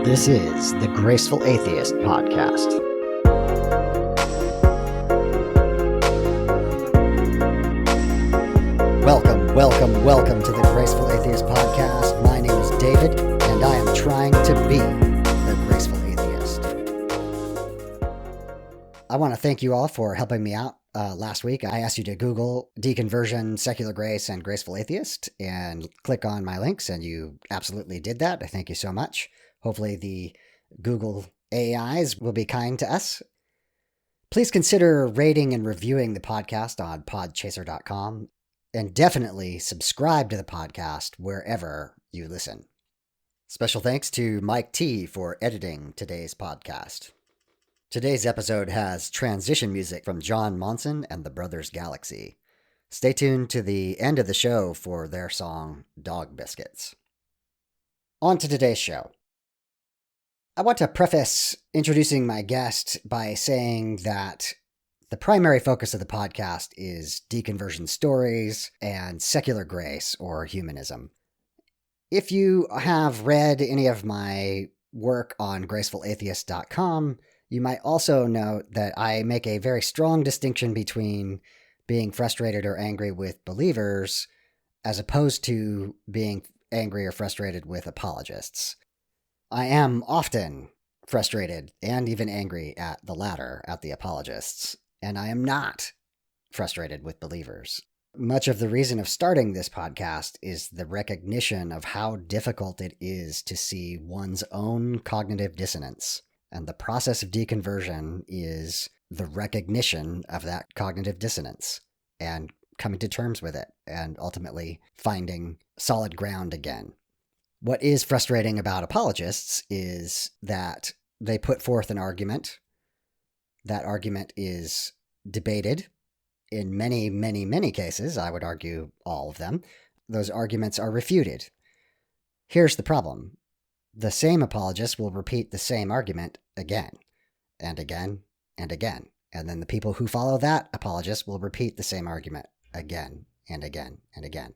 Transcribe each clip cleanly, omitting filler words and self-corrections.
This is the Graceful Atheist Podcast. Welcome to the Graceful Atheist Podcast. My name is David, and I am trying to be the Graceful Atheist. I want to thank you all for helping me out. Last week, I asked you to Google deconversion, secular grace, and graceful atheist, and click on my links, and you absolutely did that. I thank you so much. Hopefully the Google AIs will be kind to us. Please consider rating and reviewing the podcast on podchaser.com, and definitely subscribe to the podcast wherever you listen. Special thanks to Mike T for editing today's podcast. Today's episode has transition music from John Monson and the Brothers Galaxy. Stay tuned to the end of the show for their song, Dog Biscuits. On to today's show. I want to preface introducing my guest by saying that the primary focus of the podcast is deconversion stories and secular grace or humanism. If you have read any of my work on gracefulatheist.com, you might also note that I make a very strong distinction between being frustrated or angry with believers as opposed to being angry or frustrated with apologists. I am often frustrated and even angry at the latter, at the apologists, and I am not frustrated with believers. Much of the reason of starting this podcast is the recognition of how difficult it is to see one's own cognitive dissonance. And the process of deconversion is the recognition of that cognitive dissonance and coming to terms with it and ultimately finding solid ground again. What is frustrating about apologists is that they put forth an argument. That argument is debated in many cases. I would argue all of them. Those arguments are refuted. Here's the problem. The same apologist will repeat the same argument again and again and again. And then the people who follow that apologist will repeat the same argument again and again and again.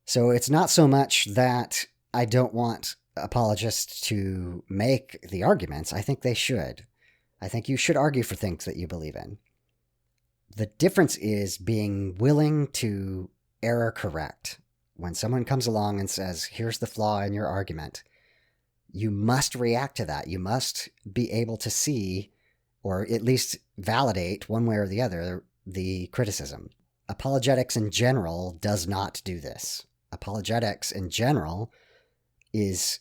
So it's not so much that I don't want apologists to make the arguments. I think they should. I think you should argue for things that you believe in. The difference is being willing to error correct. When someone comes along and says, here's the flaw in your argument, you must react to that. You must be able to see, or at least validate one way or the other, the criticism. Apologetics in general does not do this. Apologetics in general is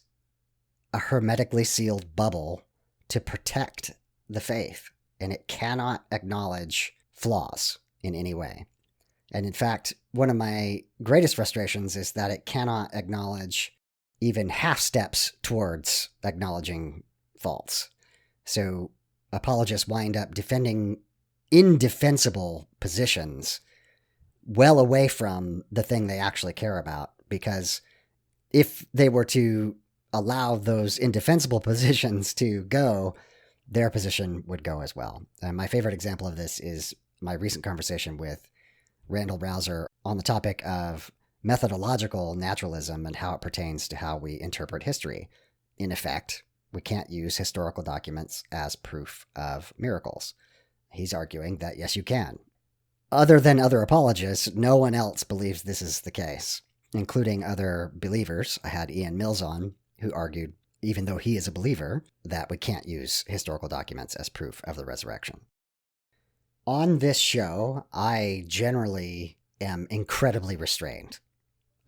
a hermetically sealed bubble to protect the faith, and it cannot acknowledge flaws in any way. And in fact, one of my greatest frustrations is that it cannot acknowledge even half steps towards acknowledging faults. So apologists wind up defending indefensible positions well away from the thing they actually care about, because if they were to allow those indefensible positions to go, their position would go as well. And my favorite example of this is my recent conversation with Randall Rouser on the topic of methodological naturalism and how it pertains to how we interpret history. In effect, we can't use historical documents as proof of miracles. He's arguing that yes, you can. Other than other apologists, no one else believes this is the case, including other believers. I had Ian Mills on, who argued, even though he is a believer, that we can't use historical documents as proof of the resurrection. On this show, I generally am incredibly restrained.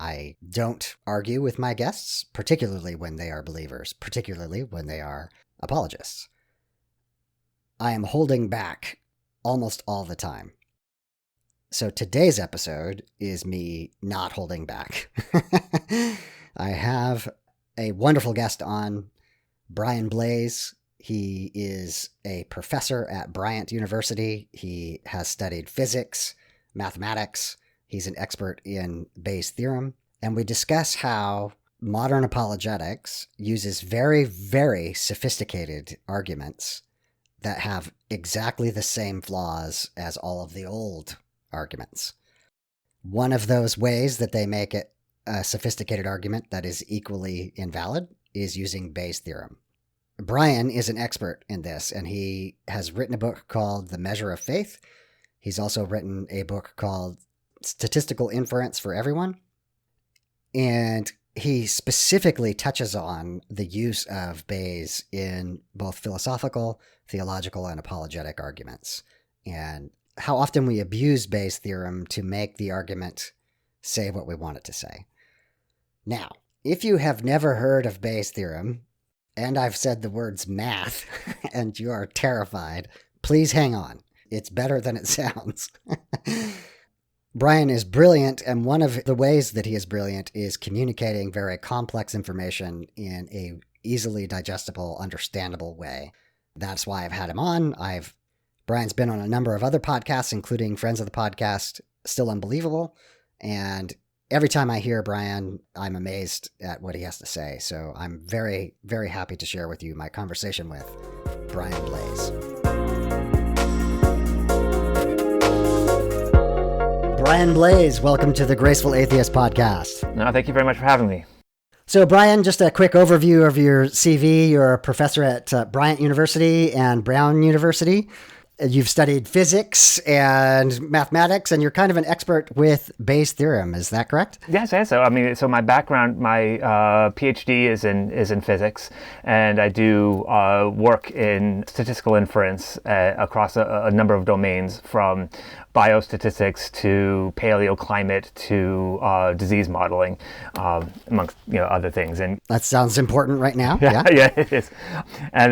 I don't argue with my guests, particularly when they are believers, particularly when they are apologists. I am holding back almost all the time. So today's episode is me not holding back. I have a wonderful guest on, Brian Blais. He is a professor at Bryant University. He has studied physics, mathematics. He's an expert in Bayes Theorem. And we discuss how modern apologetics uses very sophisticated arguments that have exactly the same flaws as all of the old arguments. One of those ways that they make it a sophisticated argument that is equally invalid is using Bayes' theorem. Brian is an expert in this, and he has written a book called The Measure of Faith. He's also written a book called Statistical Inference for Everyone. And he specifically touches on the use of Bayes in both philosophical, theological, and apologetic arguments, and how often we abuse Bayes' theorem to make the argument say what we want it to say. Now, if you have never heard of Bayes' theorem, and I've said the words math, and you are terrified, please hang on. It's better than it sounds. Brian is brilliant, and one of the ways that he is brilliant is communicating very complex information in a easily digestible, understandable way. That's why I've had him on. Brian's been on a number of other podcasts, including Friends of the Podcast, Still Unbelievable, and every time I hear Brian, I'm amazed at what he has to say. So I'm very, very happy to share with you my conversation with Brian Blais. Brian Blais, welcome to the Graceful Atheist Podcast. No, thank you very much for having me. So, Brian, just a quick overview of your CV. You're a professor at Bryant University and Brown University. You've studied physics and mathematics, and you're kind of an expert with Bayes' theorem. Is that correct? Yes, I so. I mean, so my background, my PhD is in physics, and I do work in statistical inference across a number of domains, from biostatistics to paleoclimate to disease modeling, amongst other things. And that sounds important right now. Yeah, it is. And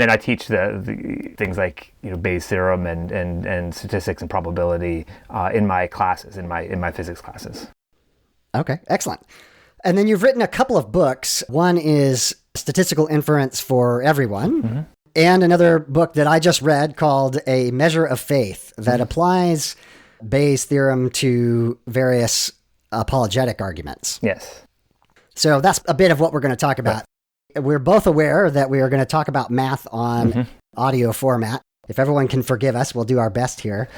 then I teach the things like Bayes' theorem and statistics and probability in my classes, in my physics classes. Okay, excellent. And then you've written a couple of books. One is Statistical Inference for Everyone, mm-hmm. and another book that I just read called A Measure of Faith that mm-hmm. applies Bayes' theorem to various apologetic arguments. Yes. So that's a bit of what we're going to talk about. We're both aware that we are going to talk about math on mm-hmm. audio format. If everyone can forgive us, we'll do our best here.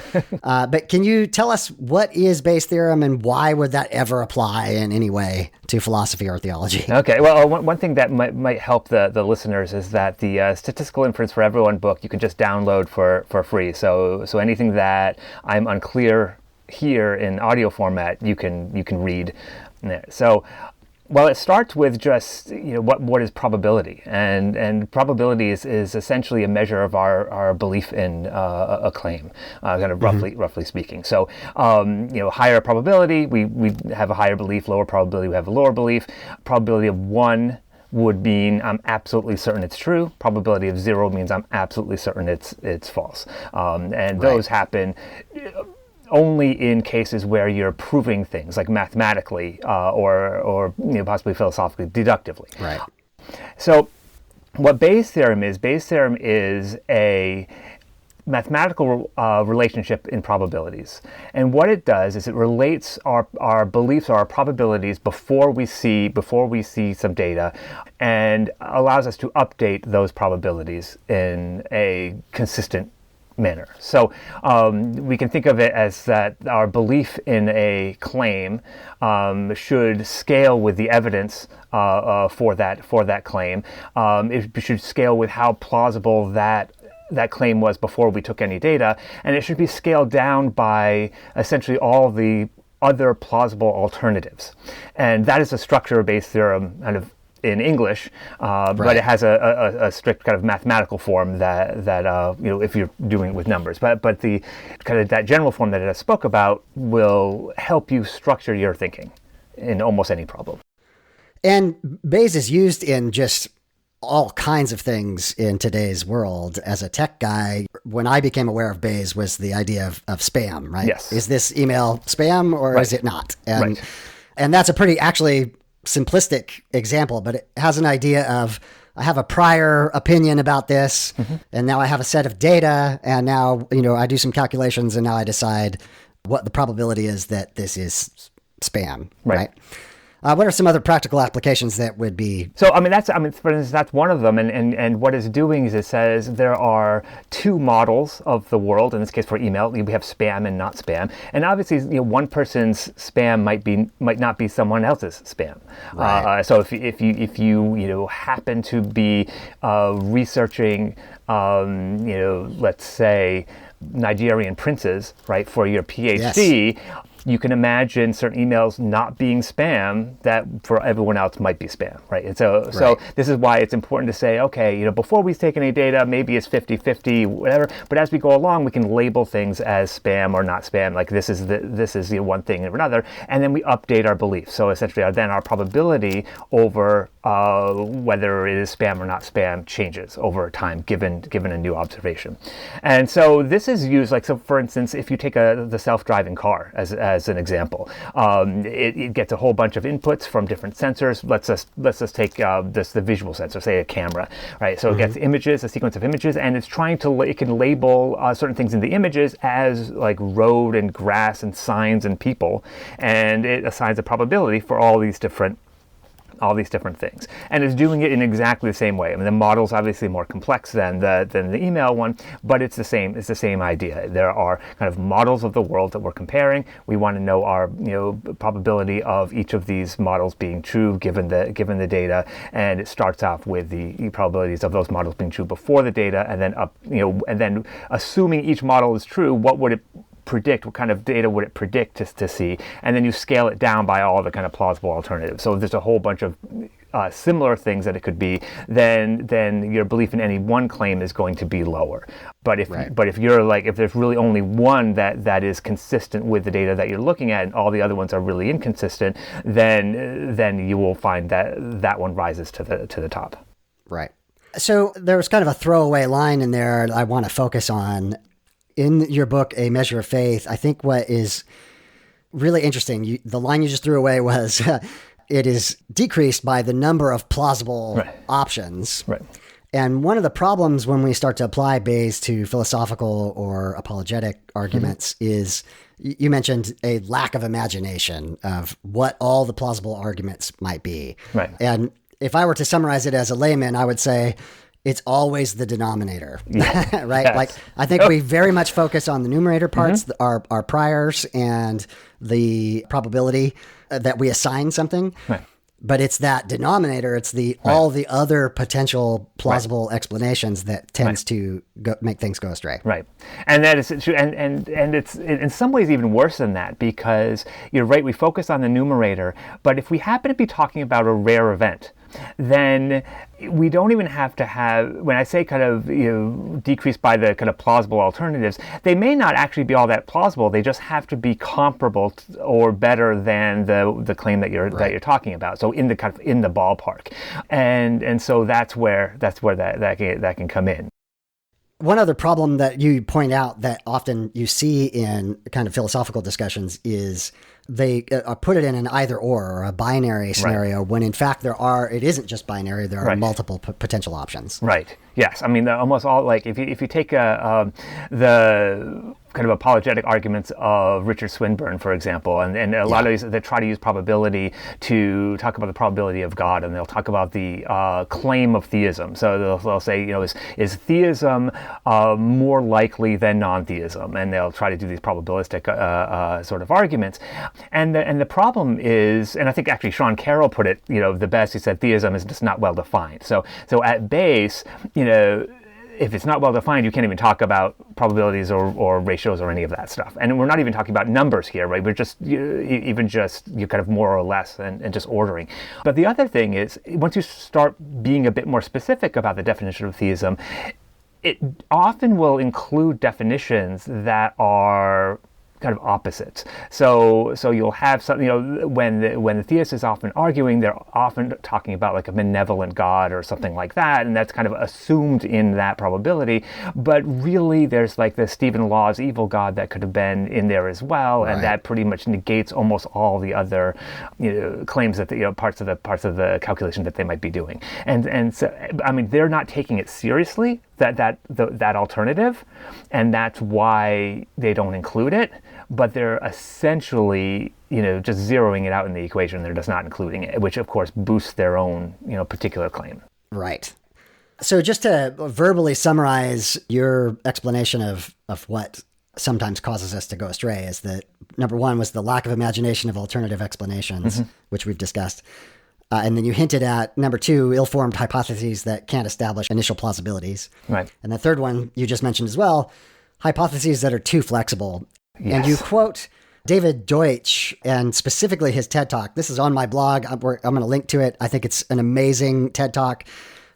But can you tell us what is Bayes' theorem and why would that ever apply in any way to philosophy or theology? Okay. Well, one thing that might help the listeners is that the Statistical Inference for Everyone book you can just download for free. So anything that I'm unclear here in audio format, you can read there. So. Well, it starts with just what is probability, and probability is essentially a measure of our belief in a claim, kind of mm-hmm. roughly speaking. So, higher probability, we have a higher belief. Lower probability, we have a lower belief. Probability of 1 would mean I'm absolutely certain it's true. Probability of 0 means I'm absolutely certain it's false. And those happen only in cases where you're proving things, like mathematically or possibly philosophically, deductively. Right. So what Bayes' theorem is a mathematical relationship in probabilities. And what it does is it relates our beliefs or our probabilities before we see some data, and allows us to update those probabilities in a consistent manner. So we can think of it as that our belief in a claim should scale with the evidence for that claim. It should scale with how plausible that claim was before we took any data, and it should be scaled down by essentially all the other plausible alternatives. And that is the structure of Bayes' theorem kind of in English, but it has a strict kind of mathematical form that if you're doing it with numbers. But the kind of that general form that I spoke about will help you structure your thinking in almost any problem. And Bayes is used in just all kinds of things in today's world. As a tech guy, when I became aware of Bayes was the idea of spam, right? Yes. Is this email spam or is it not? And right. And that's a pretty actually simplistic example, but it has an idea of I have a prior opinion about this, mm-hmm. and now I have a set of data, and now I do some calculations, and now I decide what the probability is that this is spam, right? What are some other practical applications that would be? So, for instance, that's one of them. And what it's doing is it says there are two models of the world. In this case, for email, we have spam and not spam. And obviously, one person's spam might not be someone else's spam. Right. So if you happen to be researching, let's say, Nigerian princes, right, for your PhD, yes, you can imagine certain emails not being spam that for everyone else might be spam, right? And so this is why it's important to say, okay, before we take any data, maybe it's 50-50, whatever. But as we go along, we can label things as spam or not spam. Like this is one thing or another, and then we update our beliefs. So essentially, then our probability over whether it is spam or not spam changes over time, given a new observation. And so this is used, like, so for instance, if you take the self-driving car as an example, it gets a whole bunch of inputs from different sensors. Let's just take the visual sensor, say a camera, right? So it gets images, a sequence of images, and it's it can label certain things in the images as like road and grass and signs and people, and it assigns a probability for all these different things, and it's doing it in exactly the same way. I mean, the model's obviously more complex than the email one, but it's the same idea. There are kind of models of the world that we're comparing. We want to know our probability of each of these models being true given the data, and it starts off with the probabilities of those models being true before the data, and then assuming each model is true, what would it predict, what kind of data would it predict to see, and then you scale it down by all the kind of plausible alternatives. So there's a whole bunch of similar things that it could be, then your belief in any one claim is going to be lower. But if if there's really only one that is consistent with the data that you're looking at, and all the other ones are really inconsistent, then you will find that one rises to the top. Right. So there was kind of a throwaway line in there I want to focus on. In your book, A Measure of Faith, I think what is really interesting, the line you just threw away was, it is decreased by the number of plausible options. Right. And one of the problems when we start to apply Bayes to philosophical or apologetic arguments is, you mentioned a lack of imagination of what all the plausible arguments might be. Right. And if I were to summarize it as a layman, I would say, it's always the denominator, right? Yes. Like, I think we very much focus on the numerator parts, our priors and the probability that we assign something. Right. But it's that denominator, it's all the other potential plausible explanations that tends to make things go astray. Right. And that is true. And it's in some ways even worse than that, because you're right, we focus on the numerator, but if we happen to be talking about a rare event, then we don't even have to have, when I say kind of decreased by the kind of plausible alternatives, they may not actually be all that plausible. They just have to be comparable or better than the claim that you're talking about. So in the ballpark, and so that's where that can come in. One other problem that you point out that often you see in kind of philosophical discussions is they put it in an either or a binary scenario, when in fact it isn't just binary, there are multiple potential options. Right. Yes. I mean, almost all, like if you take the kind of apologetic arguments of Richard Swinburne, for example, and a lot of these that try to use probability to talk about the probability of God, and they'll talk about the claim of theism. So they'll say, is theism more likely than non-theism? And they'll try to do these probabilistic sort of arguments. And the problem is, and I think actually Sean Carroll put it, the best. He said theism is just not well defined. So at base, if it's not well defined, you can't even talk about probabilities or ratios or any of that stuff. And we're not even talking about numbers here, right? We're just kind of more or less and just ordering. But the other thing is, once you start being a bit more specific about the definition of theism, it often will include definitions that are kind of opposites. So you'll have something, when the theist is often arguing, they're often talking about like a benevolent God or something like that, and that's kind of assumed in that probability. But really, there's like the Stephen Law's evil God that could have been in there as well, and that pretty much negates almost all the other claims that parts of the calculation that they might be doing. And so, I mean, they're not taking it seriously. that alternative, and that's why they don't include it. But they're essentially, just zeroing it out in the equation. They're just not including it, which of course boosts their own, particular claim. Right. So just to verbally summarize your explanation of what sometimes causes us to go astray is that number one was the lack of imagination of alternative explanations, which we've discussed. And then you hinted at number two, ill-formed hypotheses that can't establish initial plausibilities. Right. And the third one you just mentioned as well, hypotheses that are too flexible. Yes. And you quote David Deutsch and specifically his TED Talk. This is on my blog. I'm going to link to it. I think it's an amazing TED Talk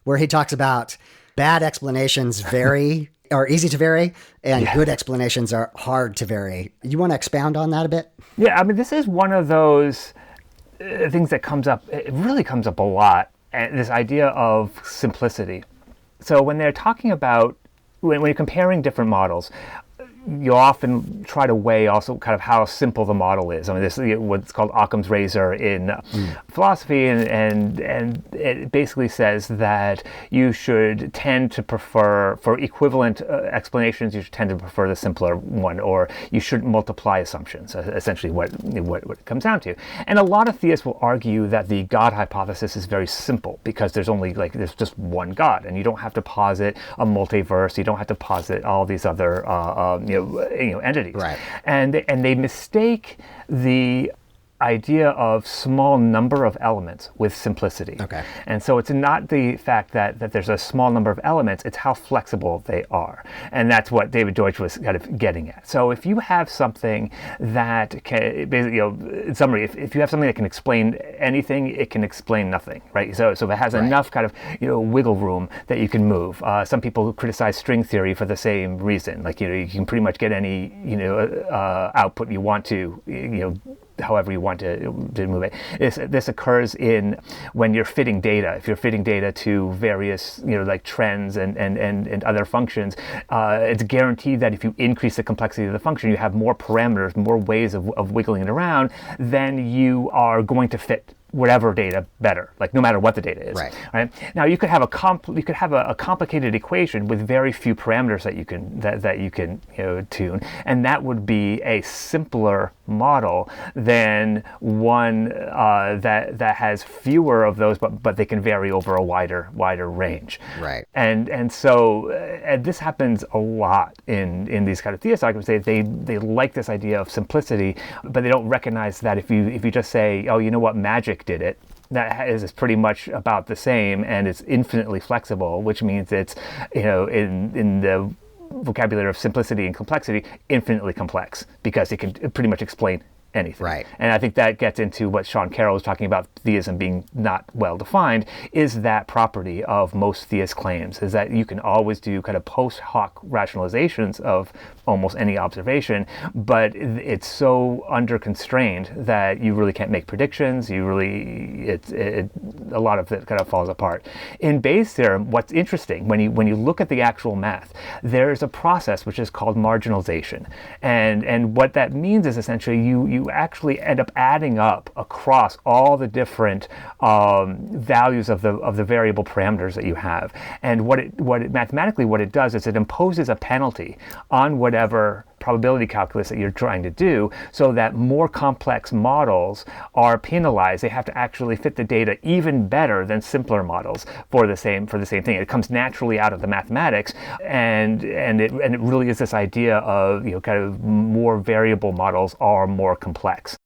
where he talks about bad explanations are easy to vary, and good explanations are hard to vary. You want to expound on that a bit? Yeah, I mean, this is one of those things that comes up. It really comes up a lot, and this idea of simplicity. So when they're talking about, when you're comparing different models, you often try to weigh also kind of how simple the model is. I mean, this is what's called Occam's razor in philosophy, and it basically says that you should tend to prefer, for equivalent explanations, you should tend to prefer the simpler one, or you shouldn't multiply assumptions, essentially what it comes down to. And a lot of theists will argue that the God hypothesis is very simple because there's only there's just one God, and you don't have to posit a multiverse, you don't have to posit all these other entities, right? And they mistake the idea of small number of elements with simplicity. Okay. And so it's not the fact that there's a small number of elements, it's how flexible they are. And that's what David Deutsch was kind of getting at. So if you have something that can, basically, in summary, if you have something that can explain anything, it can explain nothing, right? So if it has enough kind of, wiggle room that you can move. Some people criticize string theory for the same reason. You can pretty much get any, output you want to, however you want to move it. This occurs when you're fitting data. If you're fitting data to various, trends and other functions, it's guaranteed that if you increase the complexity of the function, you have more parameters, more ways of wiggling it around, then you are going to fit whatever data better, no matter what the data is. Right. Now you could have a complicated equation with very few parameters that you can tune, and that would be a simpler model than one that has fewer of those, but they can vary over a wider range. Right. And so this happens a lot in these kind of theist arguments. They like this idea of simplicity, but they don't recognize that if you just say, oh, you know what, magic did it, that is pretty much about the same, and it's infinitely flexible, which means it's in the vocabulary of simplicity and complexity, infinitely complex, because it can pretty much explain anything. Right. And I think that gets into what Sean Carroll was talking about, theism being not well defined, is that property of most theist claims, is that you can always do kind of post hoc rationalizations of almost any observation, but it's so under constrained that you really can't make predictions. A lot of it kind of falls apart. In Bayes' theorem, what's interesting, when you look at the actual math, there's a process which is called marginalization. And what that means is essentially you actually end up adding up across all the different values of the variable parameters that you have. And mathematically what it does is it imposes a penalty on whatever probability calculus that you're trying to do, so that more complex models are penalized. They have to actually fit the data even better than simpler models for the same thing. It comes naturally out of the mathematics, and it really is this idea of kind of more variable models are more complex.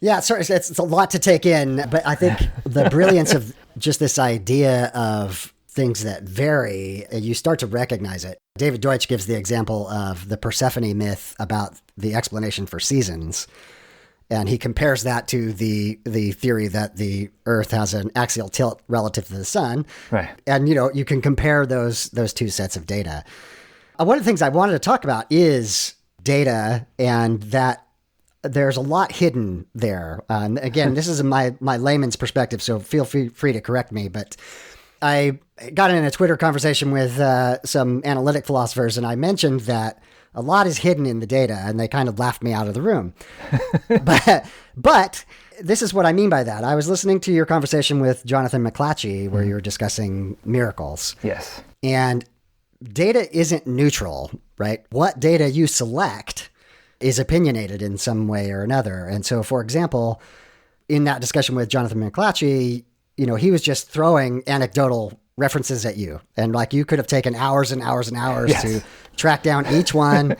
Yeah, sorry, it's a lot to take in, but I think the brilliance of just this idea of things that vary, you start to recognize it. David Deutsch gives the example of the Persephone myth about the explanation for seasons. And he compares that to the theory that the Earth has an axial tilt relative to the sun. Right. And, you can compare those two sets of data. One of the things I wanted to talk about is data, and that there's a lot hidden there. Again, this is my layman's perspective, so feel free to correct me, but I got in a Twitter conversation with some analytic philosophers, and I mentioned that a lot is hidden in the data, and they kind of laughed me out of the room. But this is what I mean by that. I was listening to your conversation with Jonathan McClatchy, where you were discussing miracles. Yes. And data isn't neutral, right? What data you select is opinionated in some way or another. And so, for example, in that discussion with Jonathan McClatchy, he was just throwing anecdotal references at you. And like you could have taken hours and hours and hours to track down each one,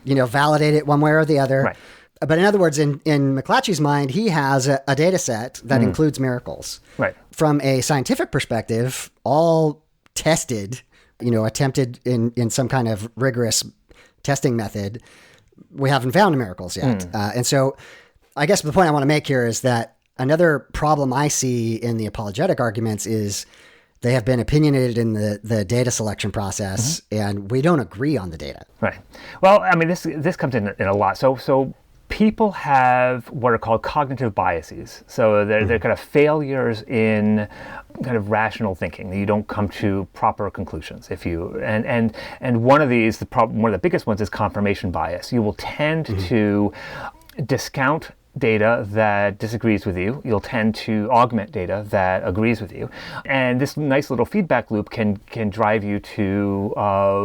validate it one way or the other. Right. But in other words, in McClatchy's mind, he has a data set that includes miracles. Right. From a scientific perspective, all tested, attempted in some kind of rigorous testing method, we haven't found miracles yet. And so I guess the point I want to make here is that another problem I see in the apologetic arguments is they have been opinionated in the data selection process, and we don't agree on the data. Right. Well, I mean, this comes in a lot. So people have what are called cognitive biases. So they're kind of failures in kind of rational thinking. You don't come to proper conclusions. And one of these, one of the biggest ones is confirmation bias. You will tend to discount data that disagrees with you. You'll tend to augment data that agrees with you. And this nice little feedback loop can drive you to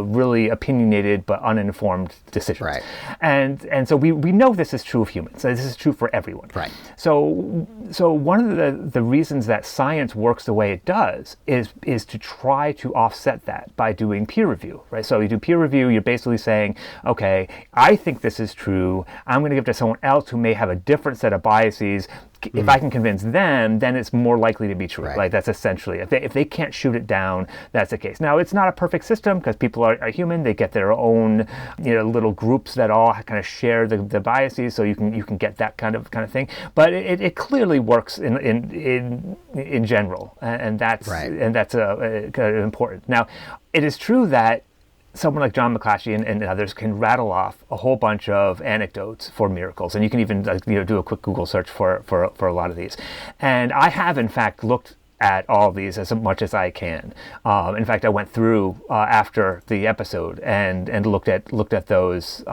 really opinionated but uninformed decisions. Right. And so we know this is true of humans. This is true for everyone. Right. So one of the reasons that science works the way it does is to try to offset that by doing peer review, right? So you do peer review, you're basically saying, okay, I think this is true. I'm going to give it to someone else who may have a different set of biases. If I can convince them, then it's more likely to be true. Right. Like that's essentially, if they can't shoot it down, that's the case. Now, it's not a perfect system because people are human. They get their own, little groups that all kind of share the biases, so you can get that kind of thing. But it clearly works in general, and that's kind of important. Now, it is true that someone like John McClatchy and others can rattle off a whole bunch of anecdotes for miracles, and you can even do a quick Google search for a lot of these. And I have, in fact, looked at all of these as much as I can. In fact, I went through after the episode and looked at those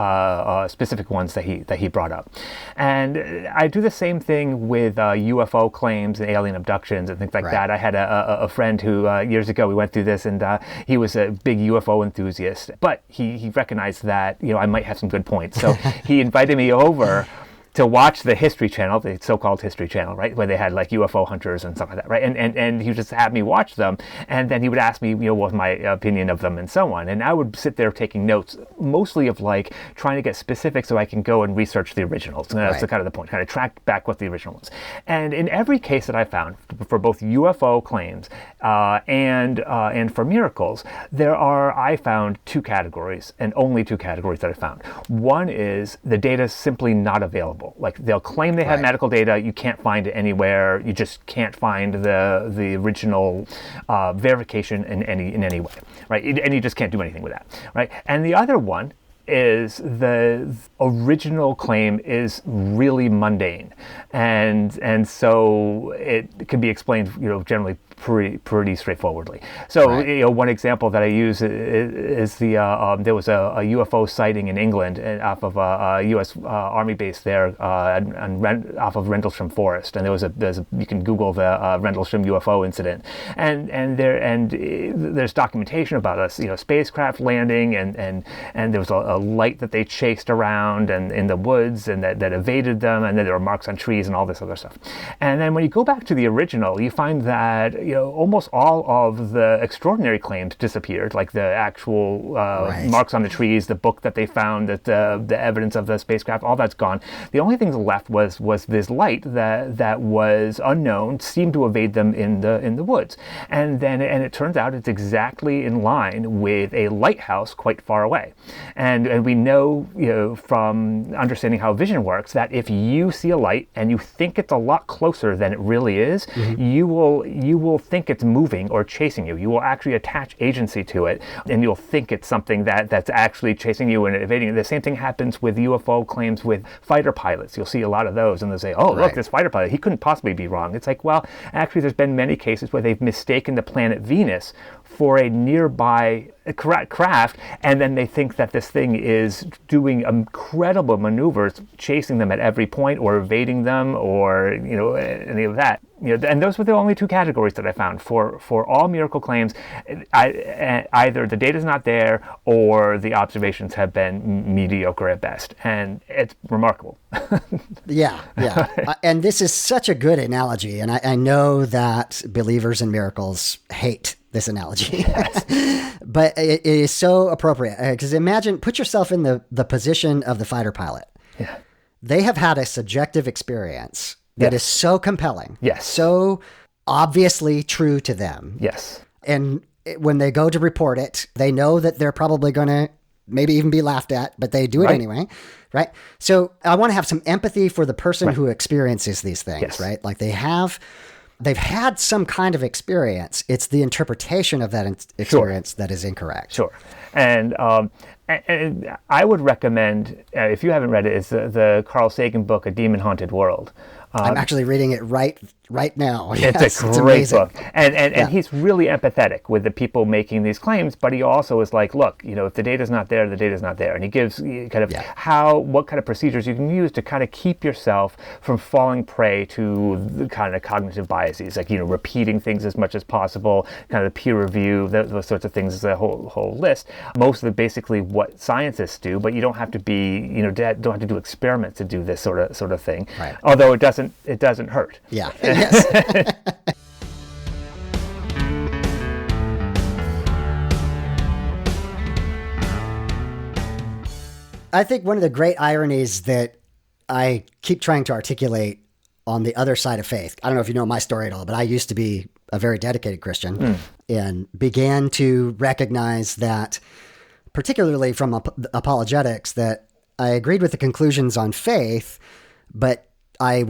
specific ones that he brought up. And I do the same thing with UFO claims and alien abductions and things like that. I had a friend who years ago we went through this, and he was a big UFO enthusiast, but he recognized that I might have some good points, so he invited me over to watch the History Channel, the so-called History Channel, right, where they had like UFO hunters and stuff like that, right? And he would just have me watch them, and then he would ask me, what was my opinion of them and so on. And I would sit there taking notes, mostly of like trying to get specific so I can go and research the originals. And that's kind of the point, kind of track back what the original was. And in every case that I found, for both UFO claims and for miracles, I found two categories, and only two categories that I found. One is the data is simply not available. Like they'll claim they have medical data, you can't find it anywhere. You just can't find the original verification in any way, right? And you just can't do anything with that, right? And the other one is the original claim is really mundane, and so it can be explained, generally pretty straightforwardly. So, one example that I use is there was a UFO sighting in England off of a U.S. Army base there off of Rendlesham Forest, and you can Google the Rendlesham UFO incident, and there's documentation about a spacecraft landing, and there was a light that they chased around and in the woods, and that evaded them, and then there were marks on trees and all this other stuff. And then when you go back to the original, you find that almost all of the extraordinary claims disappeared, like the actual marks on the trees, the book that they found, that the evidence of the spacecraft, all that's gone. The only thing left was this light that was unknown, seemed to evade them in the woods. And it turns out it's exactly in line with a lighthouse quite far away. And we know, from understanding how vision works, that if you see a light and you think it's a lot closer than it really is, you will think it's moving or chasing you. You will actually attach agency to it, and you'll think it's something that's actually chasing you and evading. The same thing happens with UFO claims with fighter pilots. You'll see a lot of those, and they'll say, "Oh, look, this fighter pilot, he couldn't possibly be wrong." It's like, well, actually, there's been many cases where they've mistaken the planet Venus for a nearby craft, and then they think that this thing is doing incredible maneuvers, chasing them at every point, or evading them, or any of that. And those were the only two categories that I found for all miracle claims. Either the data's not there, or the observations have been mediocre at best, and it's remarkable. Yeah. And this is such a good analogy, and I know that believers in miracles hate this analogy, but it is so appropriate, because put yourself in the position of the fighter pilot. Yeah. They have had a subjective experience that is so compelling, so obviously true to them. Yes. And when they go to report it, they know that they're probably going to maybe even be laughed at, but they do it anyway, right? So I want to have some empathy for the person who experiences these things, right? Like they've had some kind of experience. It's the interpretation of that experience that is incorrect. Sure. And I would recommend, if you haven't read it, it's the Carl Sagan book, A Demon Haunted World. I'm actually reading it right now. It's a great book. And he's really empathetic with the people making these claims, but he also is like, look, if the data's not there, the data's not there. And he gives kind of what kind of procedures you can use to kind of keep yourself from falling prey to the kind of cognitive biases, like, repeating things as much as possible, kind of peer review, those sorts of things, is a whole list. Most of it basically what scientists do, but you don't have to be, don't have to do experiments to do this sort of thing. Right. Although it doesn't hurt. Yeah. Yes. I think one of the great ironies that I keep trying to articulate on the other side of faith, I don't know if you know my story at all, but I used to be a very dedicated Christian and began to recognize that, particularly from apologetics, that I agreed with the conclusions on faith, but I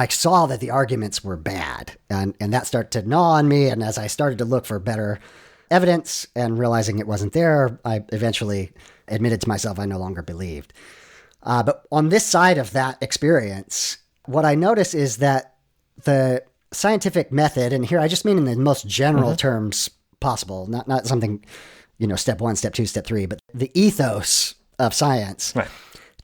saw that the arguments were bad, and that started to gnaw on me. And as I started to look for better evidence and realizing it wasn't there, I eventually admitted to myself I no longer believed. But on this side of that experience, what I notice is that the scientific method, and here I just mean in the most general terms possible, not something, step 1, step 2, step 3, but the ethos of science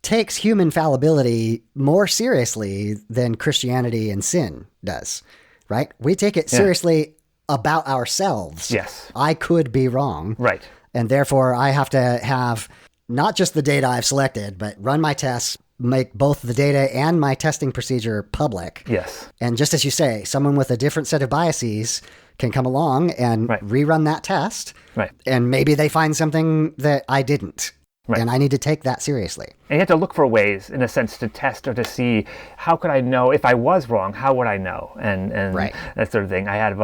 takes human fallibility more seriously than Christianity and sin does, right? We take it seriously about ourselves. Yes. I could be wrong. Right. And therefore I have to have not just the data I've selected, but run my tests, make both the data and my testing procedure public. Yes. And just as you say, someone with a different set of biases can come along and rerun that test. Right. And maybe they find something that I didn't. Right. And I need to take that seriously. And you have to look for ways, in a sense, to test or to see, how could I know if I was wrong? How would I know? And that sort of thing. I had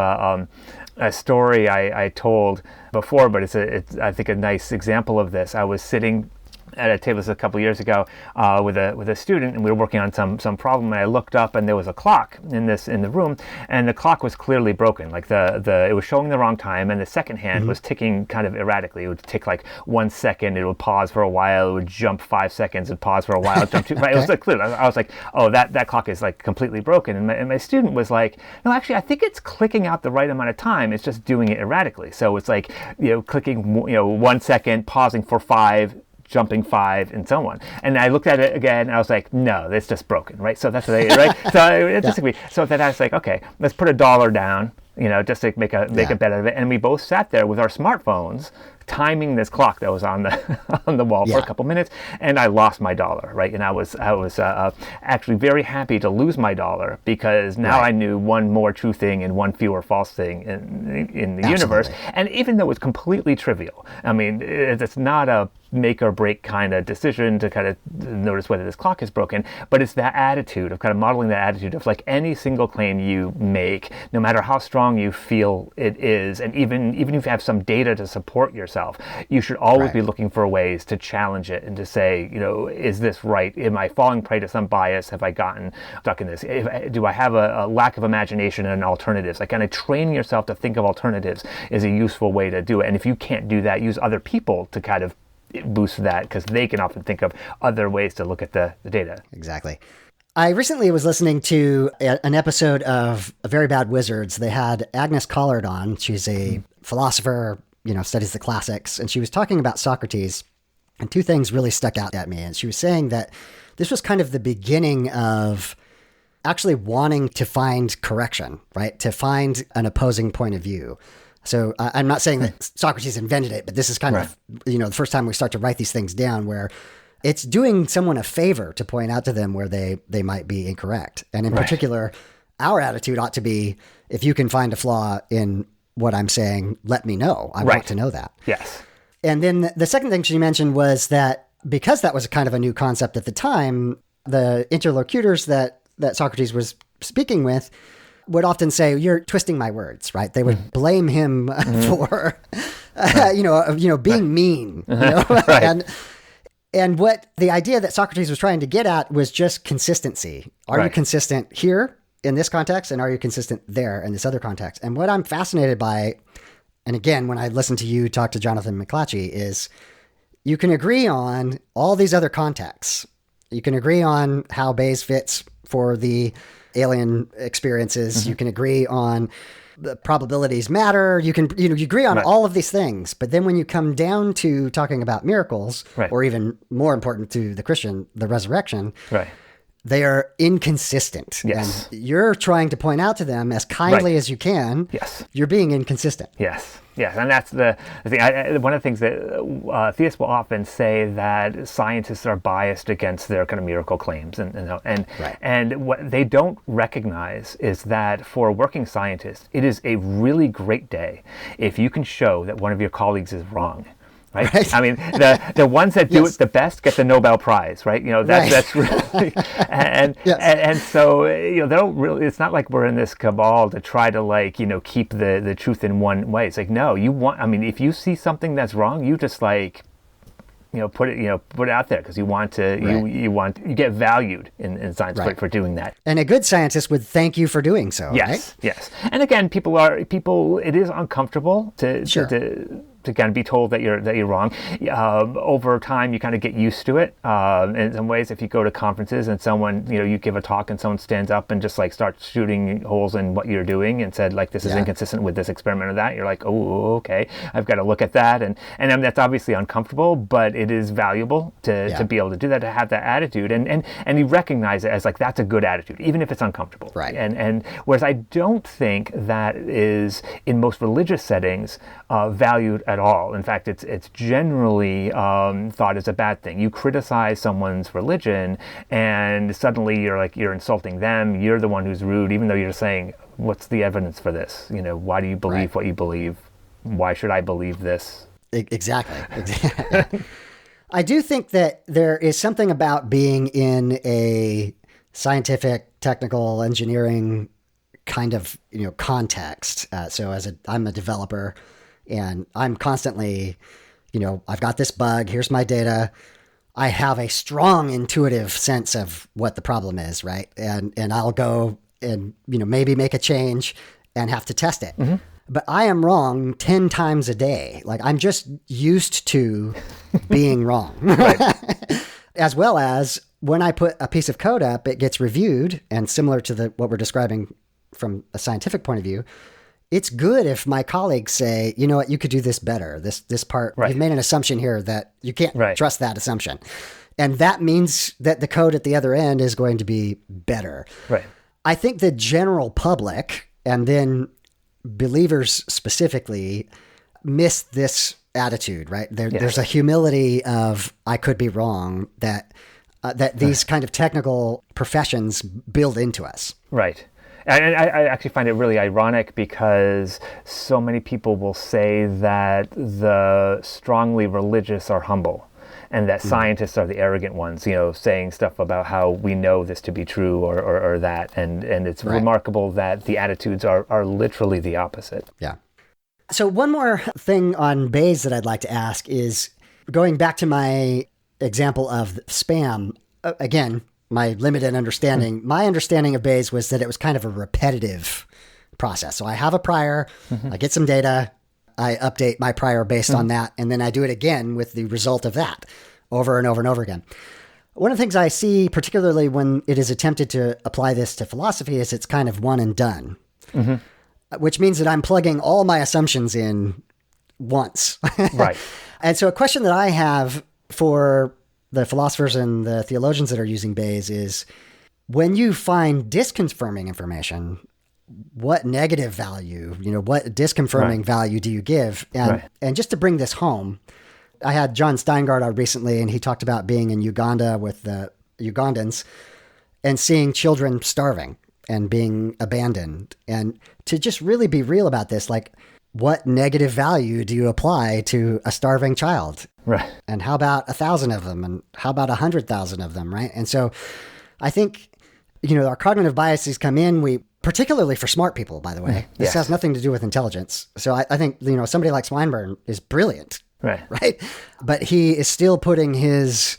a story I told before, but it's I think a nice example of this. I was sitting at a table a couple of years ago with a student, and we were working on some problem, and I looked up and there was a clock in the room, and the clock was clearly broken. Like it was showing the wrong time, and the second hand was ticking kind of erratically. It would tick like 1 second, it would pause for a while, it would jump 5 seconds and pause for a while, jump 2. Right? It was like clear. I was like, oh, that clock is like completely broken. And my student was like, no, actually, I think it's clicking out the right amount of time. It's just doing it erratically. So it's like, clicking 1 second, pausing for 5, jumping 5, and so on. And I looked at it again, and I was like, no, it's just broken, right? So that's right. So it disagreed. So then I was like, okay, let's put $1 down, just to make a bet out of it. And we both sat there with our smartphones, timing this clock that was on the wall for a couple minutes, and I lost my $1, right? And I was actually very happy to lose my $1, because now I knew one more true thing and one fewer false thing in the universe. And even though it's completely trivial, I mean, it's not a make or break kind of decision to kind of notice whether this clock is broken, but it's that attitude of kind of modeling that attitude of, like, any single claim you make, no matter how strong you feel it is, and even if you have some data to support yourself, you should always be looking for ways to challenge it and to say, is this right? Am I falling prey to some bias? Have I gotten stuck in this? Do I have a lack of imagination and alternatives? Like, kind of training yourself to think of alternatives is a useful way to do it. And if you can't do that, use other people to kind of boost that, because they can often think of other ways to look at the data. Exactly. I recently was listening to an episode of Very Bad Wizards. They had Agnes Collard on. She's a philosopher, studies the classics, and she was talking about Socrates, and two things really stuck out at me. And she was saying that this was kind of the beginning of actually wanting to find correction, right? To find an opposing point of view. So I'm not saying that Socrates invented it, but this is kind of, the first time we start to write these things down, where it's doing someone a favor to point out to them where they might be incorrect. And in particular, our attitude ought to be, if you can find a flaw in what I'm saying, let me know. I want to know that. Yes. And then the second thing she mentioned was that because that was kind of a new concept at the time, the interlocutors that Socrates was speaking with would often say, "You're twisting my words," right? They would blame him for, being mean. And what the idea that Socrates was trying to get at was just consistency. Are you consistent here in this context, and are you consistent there in this other context? And what I'm fascinated by, and again, when I listen to you talk to Jonathan McClatchy, is you can agree on all these other contexts. You can agree on how Bayes fits for the alien experiences. You can agree on the probabilities matter. You can, you agree on all of these things. But then when you come down to talking about miracles, or even more important to the Christian, the resurrection, they are inconsistent. Yes. And you're trying to point out to them as kindly as you can, you're being inconsistent. Yes. Yes. And that's the thing. One of the things that theists will often say, that scientists are biased against their kind of miracle claims. And what they don't recognize is that for a working scientist, it is a really great day if you can show that one of your colleagues is wrong. Right? I mean, the ones that do it the best get the Nobel Prize, right? That's really, and so, they don't really, it's not like we're in this cabal to try to keep the truth in one way. It's like, no, if you see something that's wrong, you just put it out there, because you want to, you get valued in science for doing that. And a good scientist would thank you for doing so. Yes. And again, it is uncomfortable to kind of be told that you're wrong. Over time, you kind of get used to it. In some ways, if you go to conferences and someone, you give a talk and someone stands up and just starts shooting holes in what you're doing and said, this is inconsistent with this experiment or that, you're like, oh, okay, I've got to look at that. And that's obviously uncomfortable, but it is valuable to be able to do that, to have that attitude. And you recognize it as that's a good attitude, even if it's uncomfortable. Right. And whereas I don't think that is, in most religious settings, valued at all. In fact, it's generally thought as a bad thing. You criticize someone's religion, and suddenly you're insulting them. You're the one who's rude, even though you're saying, "What's the evidence for this? Why do you believe what you believe? Why should I believe this?" Exactly. I do think that there is something about being in a scientific, technical, engineering kind of context. So I'm a developer. And I'm constantly, I've got this bug, here's my data. I have a strong intuitive sense of what the problem is, right? And I'll go and, maybe make a change and have to test it. Mm-hmm. But I am wrong 10 times a day. I'm just used to being wrong. As well as when I put a piece of code up, it gets reviewed, and similar to what we're describing from a scientific point of view, it's good if my colleagues say, you know what, you could do this better. This part, you've made an assumption here that you can't trust that assumption. And that means that the code at the other end is going to be better. Right. I think the general public, and then believers specifically, miss this attitude, right? There's a humility of, I could be wrong, that these kind of technical professions build into us. Right. And I actually find it really ironic, because so many people will say that the strongly religious are humble, and that scientists are the arrogant ones, saying stuff about how we know this to be true or that. And it's remarkable that the attitudes are literally the opposite. Yeah. So one more thing on Bayes that I'd like to ask is, going back to my example of spam, again, my limited understanding, my understanding of Bayes was that it was kind of a repetitive process. So I have a prior, I get some data, I update my prior based on that, and then I do it again with the result of that over and over and over again. One of the things I see, particularly when it is attempted to apply this to philosophy, is it's kind of one and done. Mm-hmm. which means that I'm plugging all my assumptions in once. Right. And so a question that I have for the philosophers and the theologians that are using Bayes is, when you find disconfirming information, what negative value, what disconfirming value do you give? And just to bring this home, I had John Steingart on recently, and he talked about being in Uganda with the Ugandans and seeing children starving and being abandoned. And to just really be real about this, like, what negative value do you apply to a starving child? Right. And how about 1,000 of them? And how about 100,000 of them, right? And so I think, our cognitive biases come in, particularly for smart people, by the way. This has nothing to do with intelligence. So I think, somebody like Swinburne is brilliant, right? But he is still putting his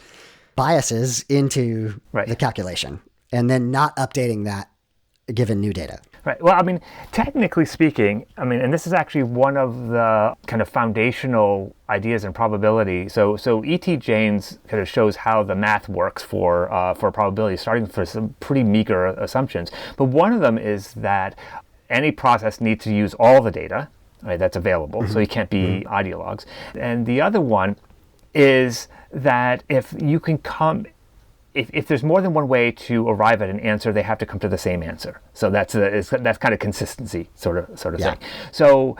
biases into the calculation and then not updating that given new data. Right. Well, I mean, technically speaking, and this is actually one of the kind of foundational ideas in probability. So E.T. James kind of shows how the math works for probability, starting for some pretty meager assumptions. But one of them is that any process needs to use all the data, right, that's available. So you can't be ideologues. And the other one is that if you can if there's more than one way to arrive at an answer, they have to come to the same answer. So that's kind of consistency sort of thing. So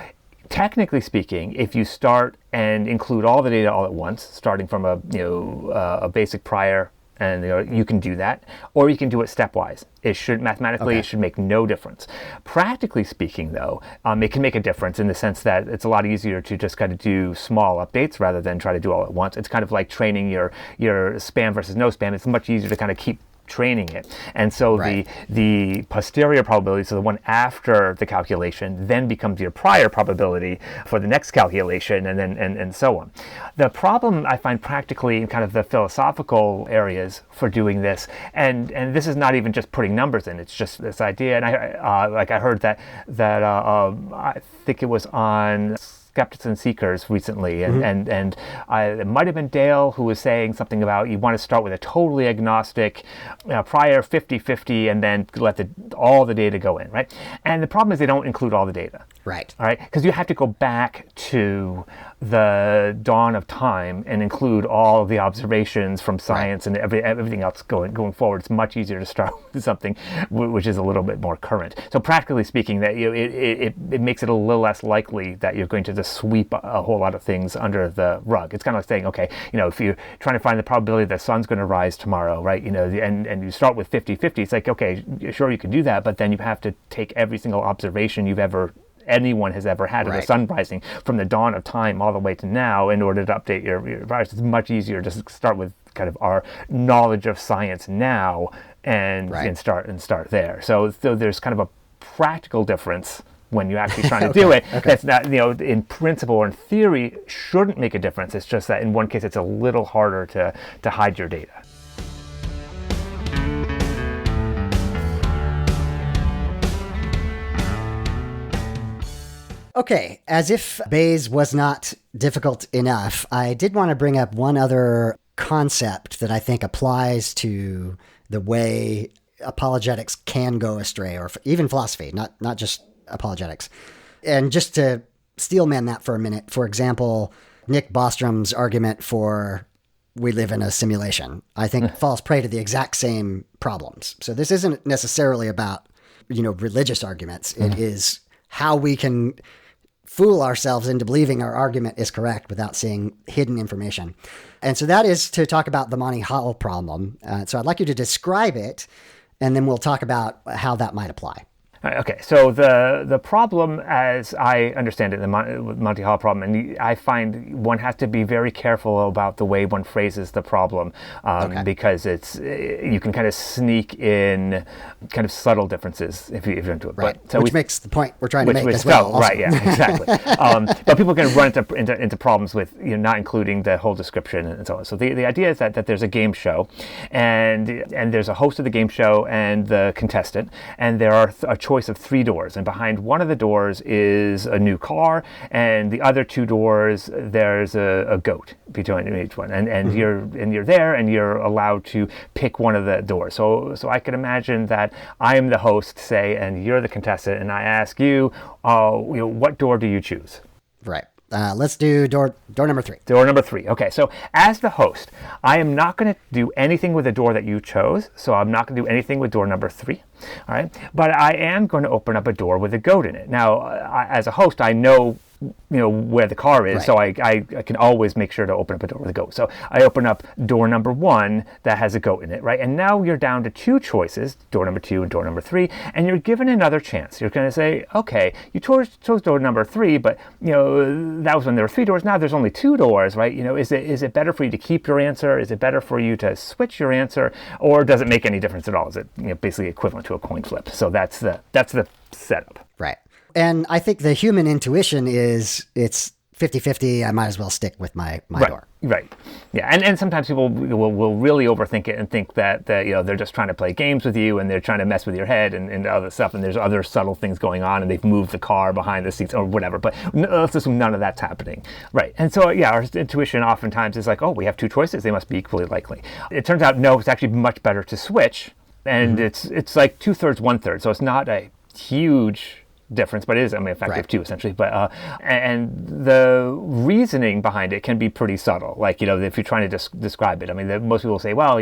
technically speaking, if you start and include all the data all at once, starting from a basic prior, and you can do that, or you can do it stepwise. It should mathematically it should make no difference. Practically speaking, though, it can make a difference in the sense that it's a lot easier to just kind of do small updates rather than try to do all at once. It's kind of like training your spam versus no spam. It's much easier to kind of keep training it. And so the posterior probability, so the one after the calculation, then becomes your prior probability for the next calculation, and then and so on. The problem I find practically in kind of the philosophical areas for doing this, and this is not even just putting numbers in, it's just this idea, and I heard that I think it was on Skeptics and Seekers recently, and it might have been Dale who was saying something about you want to start with a totally agnostic prior 50-50 and then let all the data go in, right? And the problem is they don't include all the data. Right. All right, because you have to go back to the dawn of time and include all of the observations from science and everything else going forward. It's much easier to start with something which is a little bit more current. So practically speaking, that it makes it a little less likely that you're going to just sweep a whole lot of things under the rug. It's kind of like saying, okay, if you're trying to find the probability the sun's going to rise tomorrow, right? And you start with 50-50. It's like, okay, sure, you can do that, but then you have to take every single observation anyone has ever had of the sun rising from the dawn of time all the way to now in order to update your virus. It's much easier to start with kind of our knowledge of science now and start there. So there's kind of a practical difference when you're actually trying to do it. That's not, in principle or in theory shouldn't make a difference. It's just that in one case it's a little harder to hide your data. Okay, as if Bayes was not difficult enough, I did want to bring up one other concept that I think applies to the way apologetics can go astray, or even philosophy, not just apologetics. And just to steelman that for a minute, for example, Nick Bostrom's argument for we live in a simulation, I think falls prey to the exact same problems. So this isn't necessarily about, religious arguments. It is how we can fool ourselves into believing our argument is correct without seeing hidden information. And so that is to talk about the Monty Hall problem. So I'd like you to describe it, and then we'll talk about how that might apply. Okay, so the problem, as I understand it, the Monty Hall problem, and I find one has to be very careful about the way one phrases the problem, because you can kind of sneak in kind of subtle differences if you're into it. Right, but, so which makes the point we're trying to make as well. Right, yeah, exactly. But people can run into problems with not including the whole description and so on. So the idea is that there's a game show, and there's a host of the game show and the contestant, and there are a choice choice of 3 doors, and behind one of the doors is a new car, and the other 2 doors there's a goat between each one, and you're there, and you're allowed to pick one of the doors. So I can imagine that I am the host, say, and you're the contestant, and I ask you, what door do you choose? Right. Let's do door number 3. Door number 3. Okay, so as the host, I am not going to do anything with the door that you chose, so I'm not going to do anything with door number 3. All right, but I am going to open up a door with a goat in it. Now, as a host, I know where the car is, right. So I can always make sure to open up a door with a goat. So I open up door number 1 that has a goat in it, right? And now you're down to 2 choices, door number 2 and door number 3, and you're given another chance. You're going to say, okay, you chose door number 3, but that was when there were 3 doors. Now there's only 2 doors, right? Is it better for you to keep your answer? Is it better for you to switch your answer, or does it make any difference at all? Is it basically equivalent to a coin flip? So that's the setup. Right. And I think the human intuition is it's 50-50. I might as well stick with my right. door. Right. Yeah. And sometimes people will really overthink it and think that they're just trying to play games with you, and they're trying to mess with your head and other stuff. And there's other subtle things going on, and they've moved the car behind the seats or whatever. But let's assume none of that's happening. Right. And so, our intuition oftentimes is like, oh, we have 2 choices. They must be equally likely. It turns out, no, it's actually much better to switch. And it's like 2/3, 1/3. So it's not a huge difference, but it is, a factor right. of 2 essentially. But and the reasoning behind it can be pretty subtle. Like if you're trying to describe it, most people say, well,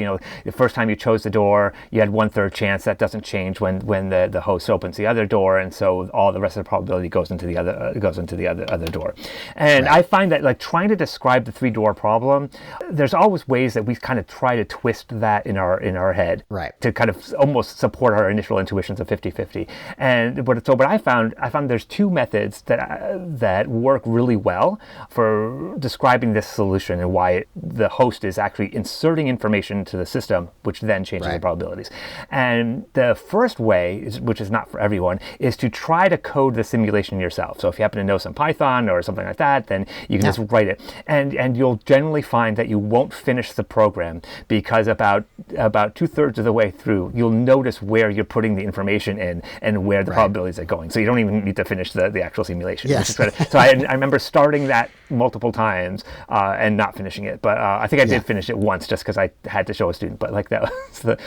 the first time you chose the door, you had 1/3 chance. That doesn't change when the host opens the other door, and so all the rest of the probability goes into the other door. And right. I find that trying to describe the 3-door problem, there's always ways that we kind of try to twist that in our head, right, to kind of almost support our initial intuitions of 50-50. And but I found there's 2 methods that work really well for describing this solution, and why the host is actually inserting information into the system, which then changes right. the probabilities. And the first way, which is not for everyone, is to try to code the simulation yourself. So if you happen to know some Python or something like that, then you can just write it. And you'll generally find that you won't finish the program, because about 2/3 of the way through, you'll notice where you're putting the information in and where the right. probabilities are going. So you don't even need to finish the actual simulation. Yes. So I remember starting that multiple times and not finishing it. But I think I did finish it once, just because I had to show a student. But that was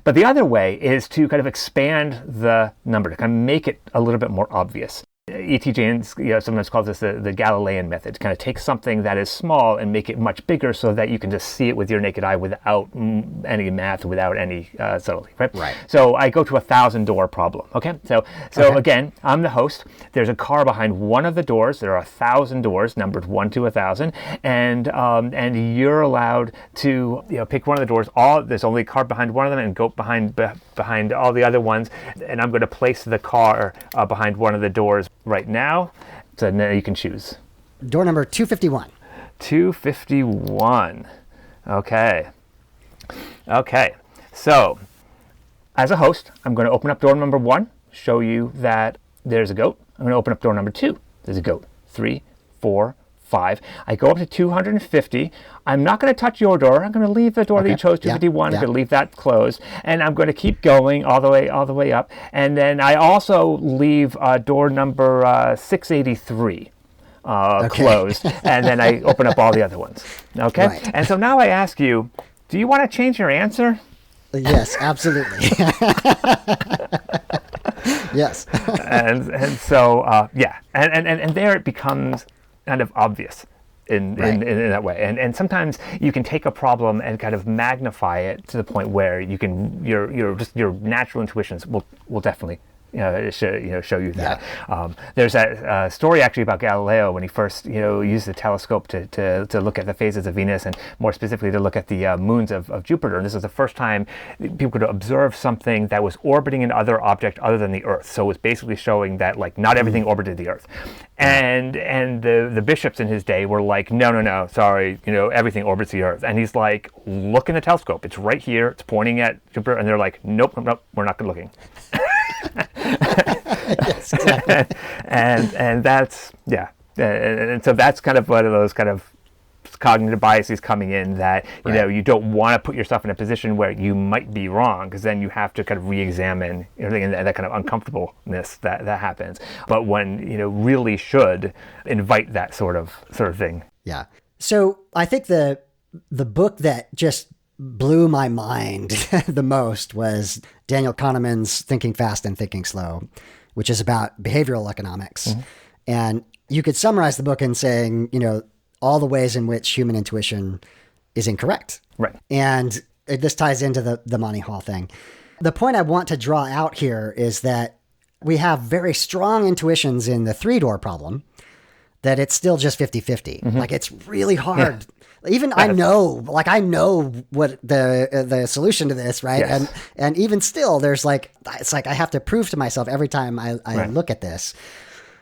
but the other way is to kind of expand the number, to kind of make it a little bit more obvious. E.T. James sometimes calls this the Galilean method, to kind of take something that is small and make it much bigger, so that you can just see it with your naked eye without any math, without any subtlety. Right. So I go to a 1,000-door problem. Okay. So again, I'm the host. There's a car behind one of the doors. There are 1,000 doors, numbered 1 to 1,000, and you're allowed to pick one of the doors. There's only a car behind one of them, and go behind all the other ones. And I'm going to place the car behind one of the doors right now, so now you can choose. Door number 251. 251. Okay. So, as a host, I'm going to open up door number 1, show you that there's a goat. I'm going to open up door number 2. There's a goat. 3, 4, 5. I go up to 250. I'm not going to touch your door. I'm going to leave the door that you chose, 251. I'm going to leave that closed, and I'm going to keep going all the way up. And then I also leave door number 683 closed, and then I open up all the other ones. Okay. Right. And so now I ask you, do you want to change your answer? Yes, absolutely. Yes. and so and there it becomes kind of obvious in that way, and sometimes you can take a problem and kind of magnify it to the point where you can your natural intuitions will definitely show you that. There's that story actually about Galileo when he first used the telescope to look at the phases of Venus, and more specifically to look at the moons of Jupiter. And this was the first time people could observe something that was orbiting another object other than the Earth. So it was basically showing that not everything orbited the Earth. And the bishops in his day were like, no, sorry, everything orbits the Earth. And he's like, look in the telescope. It's right here. It's pointing at Jupiter. And they're like, nope, we're not looking. Yes, exactly. and that's and so that's kind of one of those kind of cognitive biases coming in that, you Right. know, you don't want to put yourself in a position where you might be wrong, because then you have to kind of re-examine everything, and that kind of uncomfortableness that happens. But one, you know, really should invite that sort of thing. Yeah. So I think the book that just blew my mind the most was Daniel Kahneman's Thinking Fast and Thinking Slow, which is about behavioral economics. Mm-hmm. And you could summarize the book in saying, you know, all the ways in which human intuition is incorrect. Right. And this ties into the Monty Hall thing. The point I want to draw out here is that we have very strong intuitions in the three-door problem, that it's still just 50-50. Mm-hmm. Like, it's really hard. Yeah. Even I know what the solution to this, right? Yes. And even still, there's like, it's like I have to prove to myself every time I right. look at this.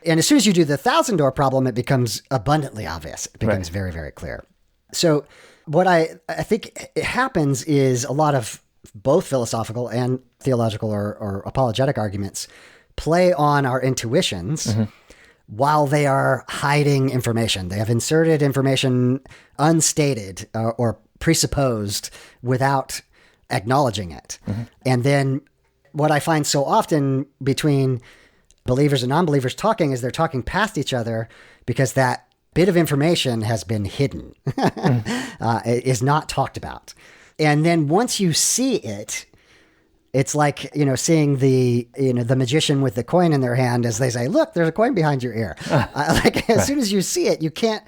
And as soon as you do the 1,000-door problem, it becomes abundantly obvious. It becomes right. very, very clear. So what I think it happens is a lot of both philosophical and theological or apologetic arguments play on our intuitions mm-hmm. while they are hiding information. They have inserted information unstated or presupposed without acknowledging it. Mm-hmm. And then what I find so often between believers and non-believers talking is they're talking past each other because that bit of information has been hidden, is not talked about. And then once you see it, it's like, you know, seeing the magician with the coin in their hand as they say, look, there's a coin behind your ear. As soon as you see it, you can't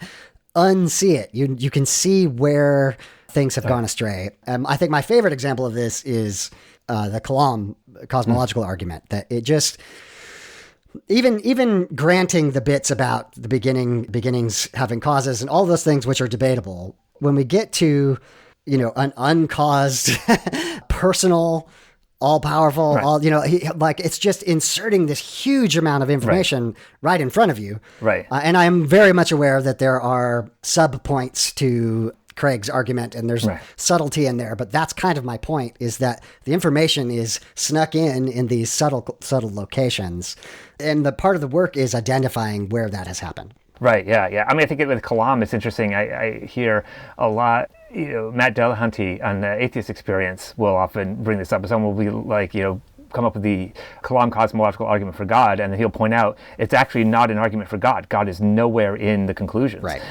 unsee it. You can see where things have gone astray. I think my favorite example of this is the Kalam cosmological argument, that it just, even granting the bits about the beginnings having causes and all those things which are debatable, when we get to, you know, an uncaused, personal, all-powerful, right. It's just inserting this huge amount of information right in front of you. Right. And I'm very much aware that there are sub-points to Craig's argument, and there's right. subtlety in there, but that's kind of my point, is that the information is snuck in these subtle locations. And the part of the work is identifying where that has happened. Right, yeah. I mean, I think with Kalam, it's interesting. I hear a lot, you know, Matt Delahanty on the Atheist Experience will often bring this up. Someone will be like, you know, come up with the Kalam cosmological argument for God, and then he'll point out it's actually not an argument for God. God is nowhere in the conclusions. Right.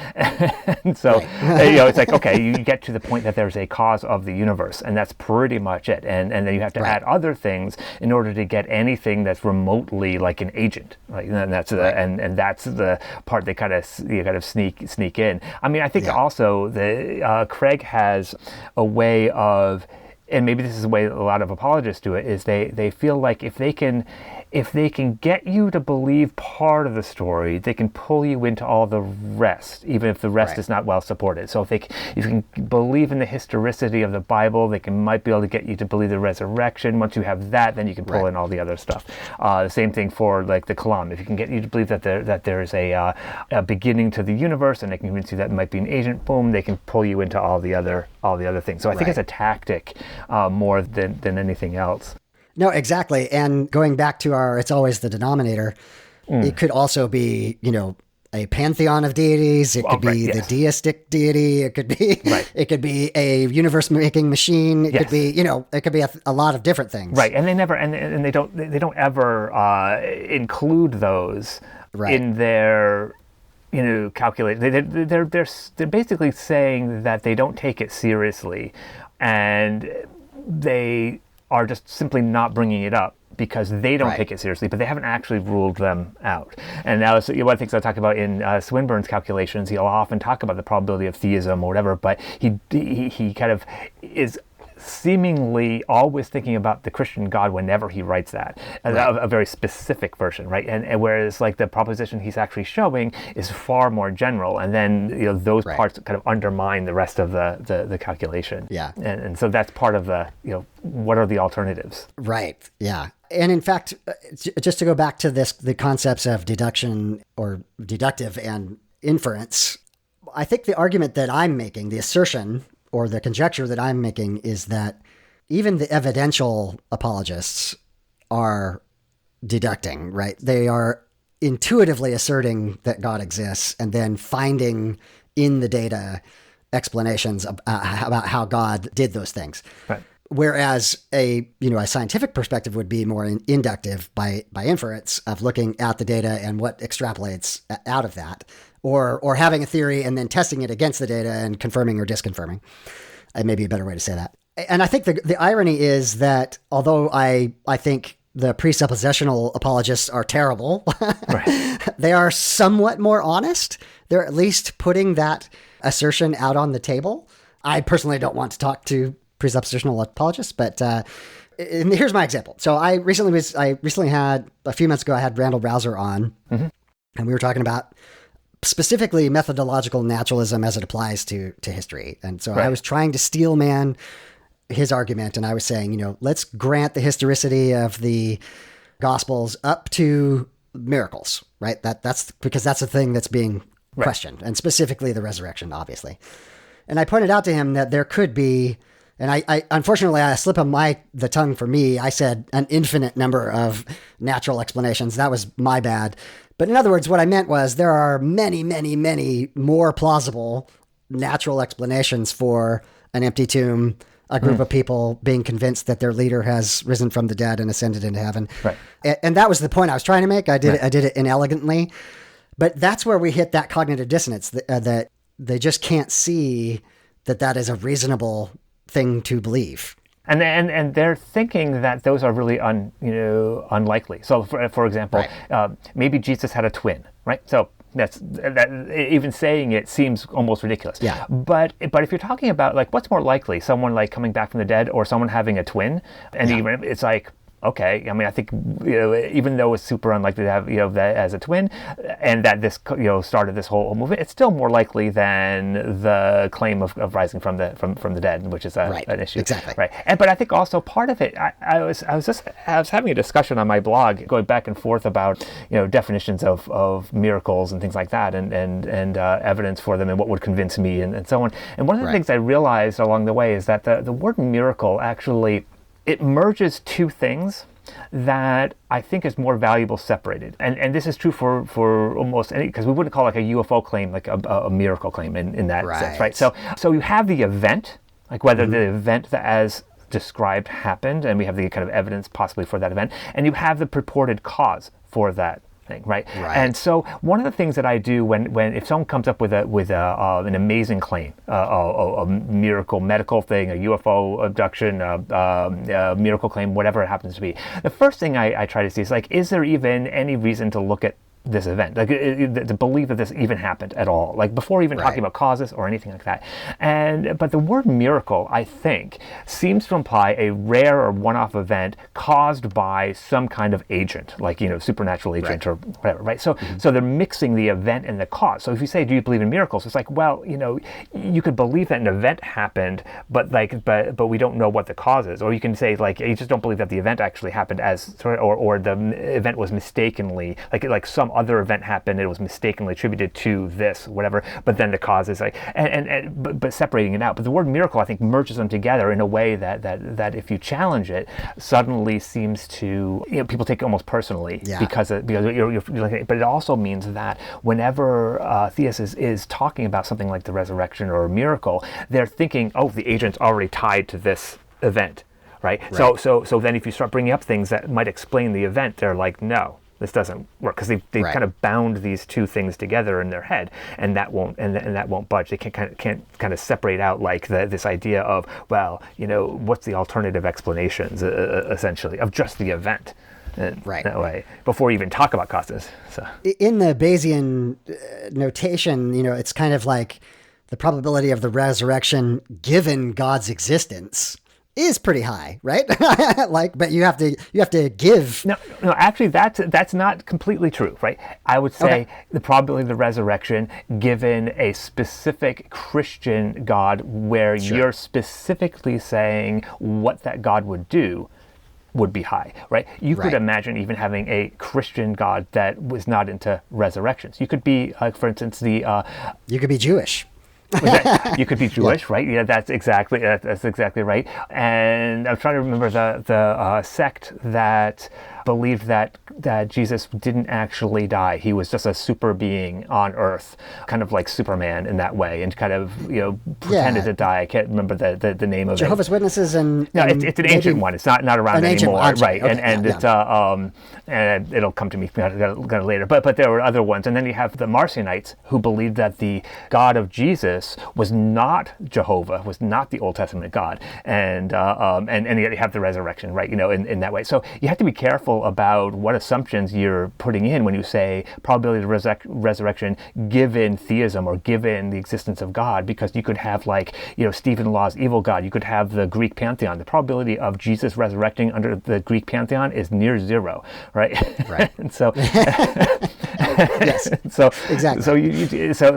And so, right. You know, it's like, okay, you get to the point that there's a cause of the universe, and that's pretty much it. And then you have to right. add other things in order to get anything that's remotely like an agent. Right. And that's right. and that's the part they kind of sneak in. I mean, I think also the Craig has a way of, and maybe this is the way a lot of apologists do it, is they feel like if they can get you to believe part of the story, they can pull you into all the rest, even if the rest right. is not well supported. So if you can believe in the historicity of the Bible, they might be able to get you to believe the resurrection. Once you have that, then you can pull right. in all the other stuff. The same thing for like the Kalam. If you can get you to believe that there is a beginning to the universe, and they can convince you that it might be an agent, boom, they can pull you into all the other things. So I think it's a tactic more than anything else. No, exactly. And going back to it's always the denominator, it could also be, you know, a pantheon of deities. It could be the deistic deity. It could be right. It could be a universe-making machine. It could be, you know, it could be a lot of different things. Right. And they never and they don't ever include those right. in their, you know, calculate. They're basically saying that they don't take it seriously, and they are just simply not bringing it up because they don't right. take it seriously, but they haven't actually ruled them out. And now, one of the things I talk about in Swinburne's calculations, he'll often talk about the probability of theism or whatever, but he kind of is seemingly always thinking about the Christian God whenever he writes that, right. a very specific version, right? And whereas like the proposition he's actually showing is far more general, and then, you know, those right. parts kind of undermine the rest of the calculation. Yeah. And so that's part of the, you know, what are the alternatives? Right. Yeah. And in fact, just to go back to the concepts of deduction or deductive and inference, I think the argument that I'm making, the assertion or the conjecture that I'm making, is that even the evidential apologists are deducting, right? They are intuitively asserting that God exists and then finding in the data explanations about how God did those things. Right. Whereas a scientific perspective would be more inductive by inference of looking at the data and what extrapolates out of that, or having a theory and then testing it against the data and confirming or disconfirming. It may be a better way to say that. And I think the irony is that although I think the presuppositional apologists are terrible, right. They are somewhat more honest. They're at least putting that assertion out on the table. I personally don't want to talk to presuppositional apologists, but and here's my example. So I recently had, a few months ago, I had Randall Browser on, and we were talking about specifically methodological naturalism as it applies to history. And so I was trying to steelman his argument, and I was saying, let's grant the historicity of the Gospels up to miracles, right? That's because that's the thing that's being questioned, and specifically the resurrection, obviously. And I pointed out to him that there could be, and I unfortunately, I slip on the tongue for me. I said an infinite number of natural explanations. That was my bad. But in other words, what I meant was there are many, many, many more plausible natural explanations for an empty tomb, a group of people being convinced that their leader has risen from the dead and ascended into heaven. Right. And that was the point I was trying to make. I did it inelegantly. But that's where we hit that cognitive dissonance, that they just can't see that is a reasonable thing to believe. And they're thinking that those are really unlikely. So for example, maybe Jesus had a twin, right? So that even saying it seems almost ridiculous. Yeah. But if you're talking about like what's more likely, someone like coming back from the dead or someone having a twin, and even it's like, okay, I mean, I think even though it's super unlikely to have that as a twin, and that this started this whole movement, it's still more likely than the claim of rising from the dead, which is an issue. Exactly. Right. But I think also part of it, I was having a discussion on my blog, going back and forth about definitions of miracles and things like that, and evidence for them and what would convince me and so on. And one of the things I realized along the way is that the word miracle actually, it merges two things that I think is more valuable separated. And this is true for almost any, because we wouldn't call like a UFO claim like a miracle claim in that sense, right? So you have the event, like whether the event that as described happened, and we have the kind of evidence possibly for that event, and you have the purported cause for that thing, right? And so one of the things that I do when if someone comes up with an amazing claim, a miracle medical thing, a UFO abduction, a miracle claim, whatever it happens to be, the first thing I try to see is like, is there even any reason to look at this event, like to believe that this even happened at all, like before even talking about causes or anything like that. But the word miracle, I think, seems to imply a rare or one-off event caused by some kind of agent, like supernatural agent or whatever, right? So so they're mixing the event and the cause. So if you say, do you believe in miracles? It's like, well, you could believe that an event happened, but we don't know what the cause is. Or you can say like, you just don't believe that the event actually happened as, or the event was mistakenly, like some other event happened, it was mistakenly attributed to this, whatever, but then the cause is like, but separating it out. But the word miracle, I think, merges them together in a way that if you challenge it, suddenly seems to, people take it almost personally, because you're looking at it. But it also means that whenever a theist is talking about something like the resurrection or a miracle, they're thinking, oh, the agent's already tied to this event, right? So then if you start bringing up things that might explain the event, they're like, no, this doesn't work, because they kind of bound these two things together in their head, and that won't budge. They can't kind of separate out like this idea of, well, what's the alternative explanations essentially of just the event, that way, before you even talk about causes. So in the Bayesian notation, it's kind of like the probability of the resurrection given God's existence is pretty high, right? But you have to give. No, actually, that's not completely true, right? I would say the probability of the resurrection, given a specific Christian God, where you're specifically saying what that God would do, would be high, right? You could imagine even having a Christian God that was not into resurrections. You could be, for instance, you could be Jewish. You could be Jewish, right? Yeah, that's exactly right. And I'm trying to remember the sect that believed that Jesus didn't actually die. He was just a super being on Earth, kind of like Superman in that way, and kind of pretended to die. I can't remember the name of Jehovah's it. Witnesses and No, it's an ancient one. It's not around anymore, right? Okay, and it's and it'll come to me kind of later. But there were other ones, and then you have the Marcionites who believed that the God of Jesus was not Jehovah, was not the Old Testament God, and you have the resurrection, right? In that way. So you have to be careful about what assumptions you're putting in when you say probability of resurrection given theism or given the existence of God, because you could have Stephen Law's evil God. You could have the Greek pantheon. The probability of Jesus resurrecting under the Greek pantheon is near zero, right? Right. And so, yes. So exactly.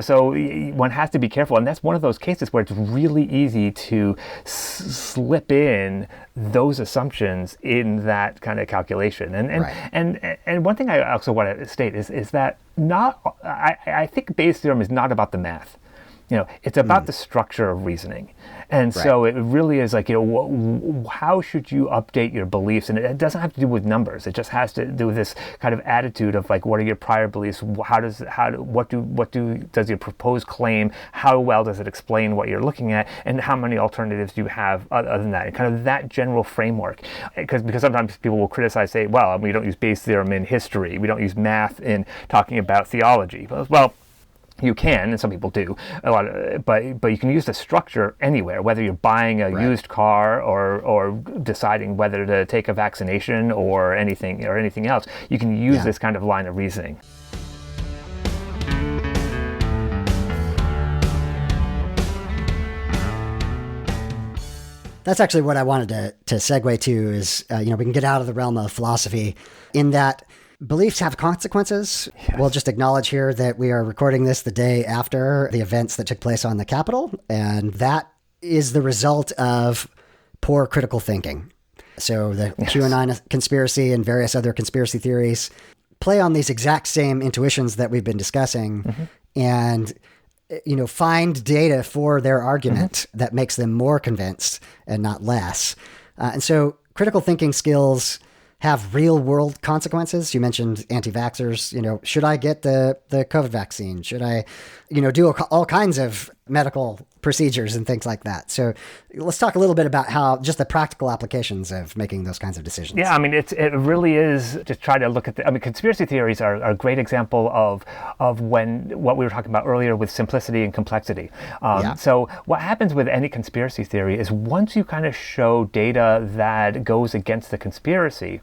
So one has to be careful, and that's one of those cases where it's really easy to slip in those assumptions in that kind of calculation. And one thing I also want to state is that I think Bayes' theorem is not about the math. It's about the structure of reasoning. And so it really is like, how should you update your beliefs? And it doesn't have to do with numbers. It just has to do with this kind of attitude of like, what are your prior beliefs? What does your proposed claim? How well does it explain what you're looking at? And how many alternatives do you have other than that? And kind of that general framework. Because sometimes people will criticize, say, well, we don't use Bayes' theorem in history. We don't use math in talking about theology. Well, you can, and some people do but you can use the structure anywhere, whether you're buying a used car or deciding whether to take a vaccination or anything else. You can use this kind of line of reasoning. That's actually what I wanted to segue to is, we can get out of the realm of philosophy in that beliefs have consequences. Yes. We'll just acknowledge here that we are recording this the day after the events that took place on the Capitol, and that is the result of poor critical thinking. So the QAnon conspiracy and various other conspiracy theories play on these exact same intuitions that we've been discussing, and find data for their argument that makes them more convinced and not less. And so critical thinking skills have real world consequences. You mentioned anti-vaxxers. Should I get the COVID vaccine? Should I, do all kinds of medical procedures and things like that? So let's talk a little bit about how just the practical applications of making those kinds of decisions. Yeah, I mean, it really is to try to look at conspiracy theories are a great example of what we were talking about earlier with simplicity and complexity. So what happens with any conspiracy theory is once you kind of show data that goes against the conspiracy,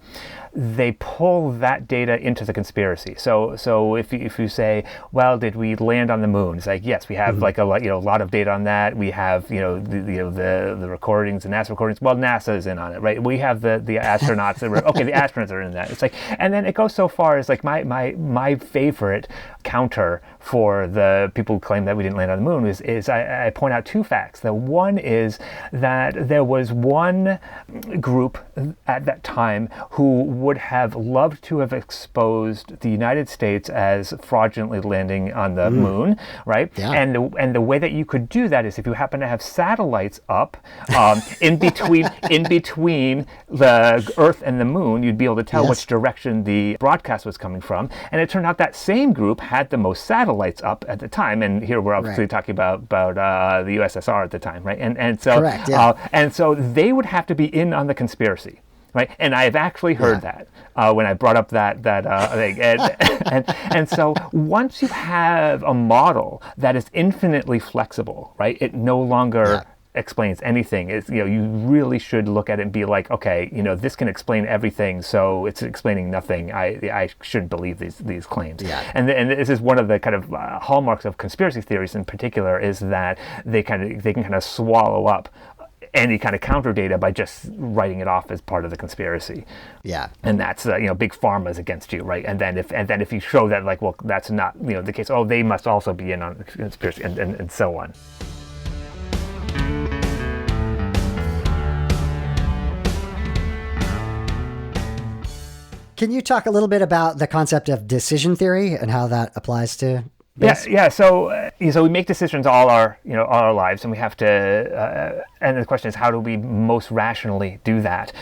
they pull that data into the conspiracy. So if you say, well, did we land on the moon? It's like, yes, we have like a lot of data on that. We have the recordings, the NASA recordings. Well, NASA is in on it, right? We have the astronauts that were okay. The astronauts are in that. It's like, and then it goes so far as like my favorite counter for the people who claim that we didn't land on the moon is I point out two facts. The one is that there was one group at that time who would have loved to have exposed the United States as fraudulently landing on the moon, right? Yeah. And the way that you could do that is if you happen to have satellites up in between the Earth and the moon, you'd be able to tell which direction the broadcast was coming from. And it turned out that same group had the most satellites up at the time. And here we're obviously talking about the USSR at the time, right? And so correct, yeah. And so they would have to be in on the conspiracy. Right, and I've actually heard that when I brought up that thing, and so once you have a model that is infinitely flexible, right, it no longer explains anything. It's, you really should look at it and be like, okay, this can explain everything, so it's explaining nothing. I shouldn't believe these claims. Yeah. And this is one of the kind of hallmarks of conspiracy theories in particular is that they can kind of swallow up any kind of counter data by just writing it off as part of the conspiracy. Yeah. And that's big pharma's against you, right? And then if you show that like, well, that's not the case, oh, they must also be in on the conspiracy, and so on. Can you talk a little bit about the concept of decision theory and how that applies to Bayes? So we make decisions all our lives, and we have to. And the question is, how do we most rationally do that?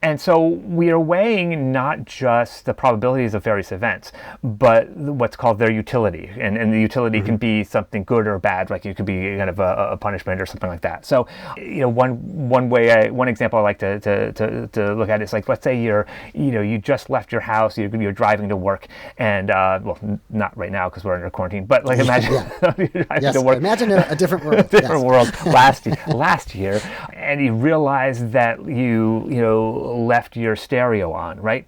And so we are weighing not just the probabilities of various events, but what's called their utility. And the utility can be something good or bad, like it could be kind of a punishment or something like that. So, one example I like to look at is, like, let's say you just left your house, you're driving to work, and not right now because we're under quarantine, but like imagine you're driving to work. Imagine a different world. Different world last year, and you realize that you left your stereo on, right?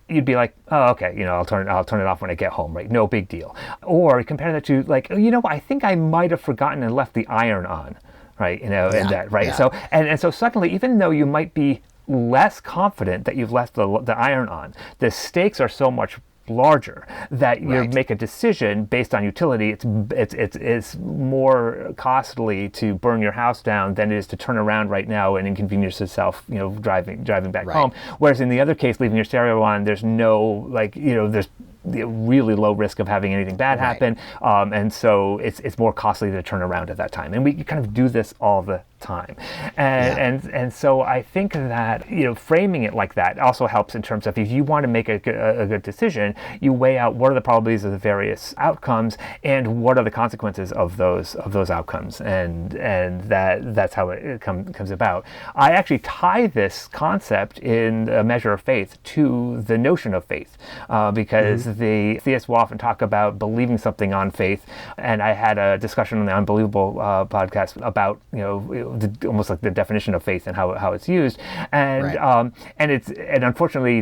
You'd be like, oh, okay, I'll turn it off when I get home, right? No big deal. Or compare that to, like, I think I might have forgotten and left the iron on, right? And that, right? So and so suddenly, even though you might be less confident that you've left the iron on, the stakes are so much larger that you make a decision based on utility. It's more costly to burn your house down than it is to turn around right now and inconvenience yourself, driving back home. Whereas in the other case, leaving your stereo on, there's no, there's really low risk of having anything bad happen, and so it's more costly to turn around at that time. And we kind of do this all the time, and so I think that framing it like that also helps in terms of, if you want to make a good decision, you weigh out what are the probabilities of the various outcomes and what are the consequences of those outcomes, and that's how it comes about. I actually tie this concept in a measure of faith to the notion of faith, because the theists will often talk about believing something on faith, and I had a discussion on the Unbelievable podcast about almost like the definition of faith and how it's used, and unfortunately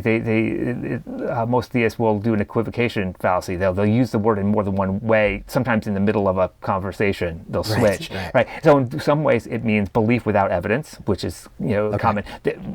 most theists will do an equivocation fallacy. They'll use the word in more than one way. Sometimes in the middle of a conversation they'll switch. Right. So in some ways it means belief without evidence, which is common.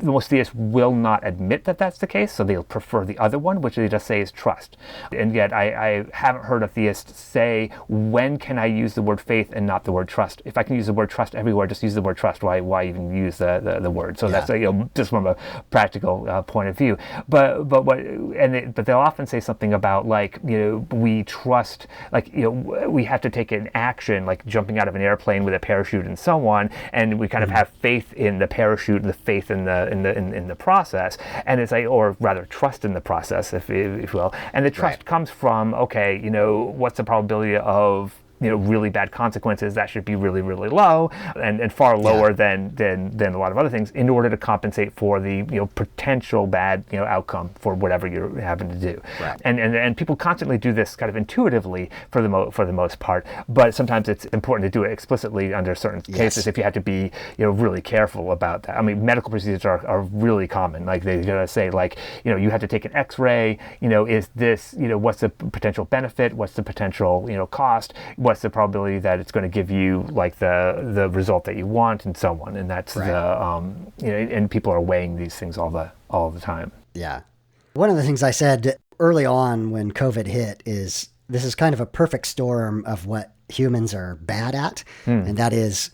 Most theists will not admit that that's the case, so they'll prefer the other one, which they just say is trust. And yet I haven't heard a theist say, when can I use the word faith and not the word trust? If I can use the word trust everywhere, just use the word trust. Why even use the word? So that's just from a practical point of view. But they'll often say something about, like, we trust, like, we have to take an action, like jumping out of an airplane with a parachute and so on, and we kind of have faith in the parachute, the faith in the process, and it's like, or rather trust in the process, if you will. And the trust comes from, what's the probability of really bad consequences? That should be really, really low, and far lower than a lot of other things, in order to compensate for the potential bad outcome for whatever you're having to do. And people constantly do this kind of intuitively for the most part, but sometimes it's important to do it explicitly under certain cases if you have to be really careful about that. I mean, medical procedures are really common. Like, they're gonna say, like, you have to take an X-ray. Is this what's the potential benefit? What's the potential cost? What's the probability that it's going to give you, like, the result that you want, and so on. And that's and people are weighing these things all the time. Yeah. One of the things I said early on when COVID hit is, this is kind of a perfect storm of what humans are bad at, and that is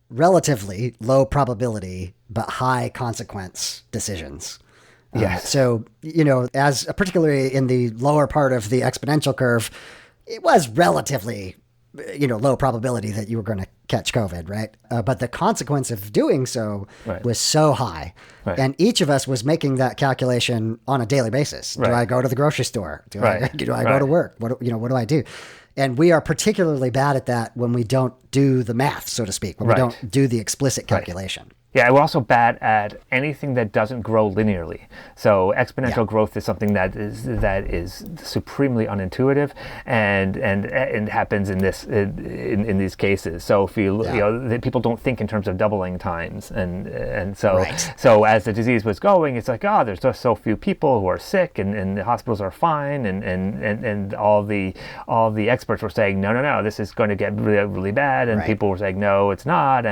relatively low probability but high consequence decisions. So, as particularly in the lower part of the exponential curve, it was relatively, low probability that you were going to catch COVID, right? But the consequence of doing so was so high. And each of us was making that calculation on a daily basis. Do I go to the grocery store? Do I go to work? What do I do? And we are particularly bad at that when we don't do the math, so to speak, when we don't do the explicit calculation. Yeah, we're also bad at anything that doesn't grow linearly. So exponential growth is something that is supremely unintuitive, and happens in these cases. So if people don't think in terms of doubling times, and so so as the disease was going, it's like, there's just so few people who are sick, and the hospitals are fine, and all the experts were saying, no, this is going to get really, really bad, and people were saying, no, it's not,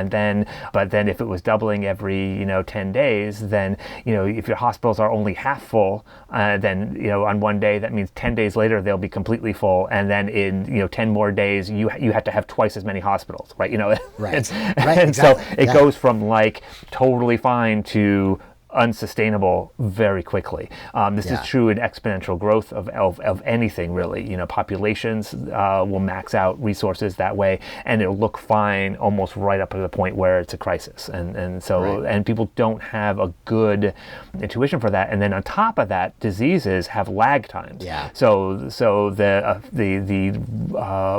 but then if it was doubling every 10 days, then if your hospitals are only half full, then on one day, that means 10 days later they'll be completely full, and then in 10 more days you have to have twice as many hospitals, right? And exactly. So it goes from, like, totally fine to unsustainable very quickly. This is true in exponential growth of anything, really. Populations will max out resources that way, and it'll look fine almost right up to the point where it's a crisis. And so and people don't have a good intuition for that. And then on top of that, diseases have lag times. Yeah. So the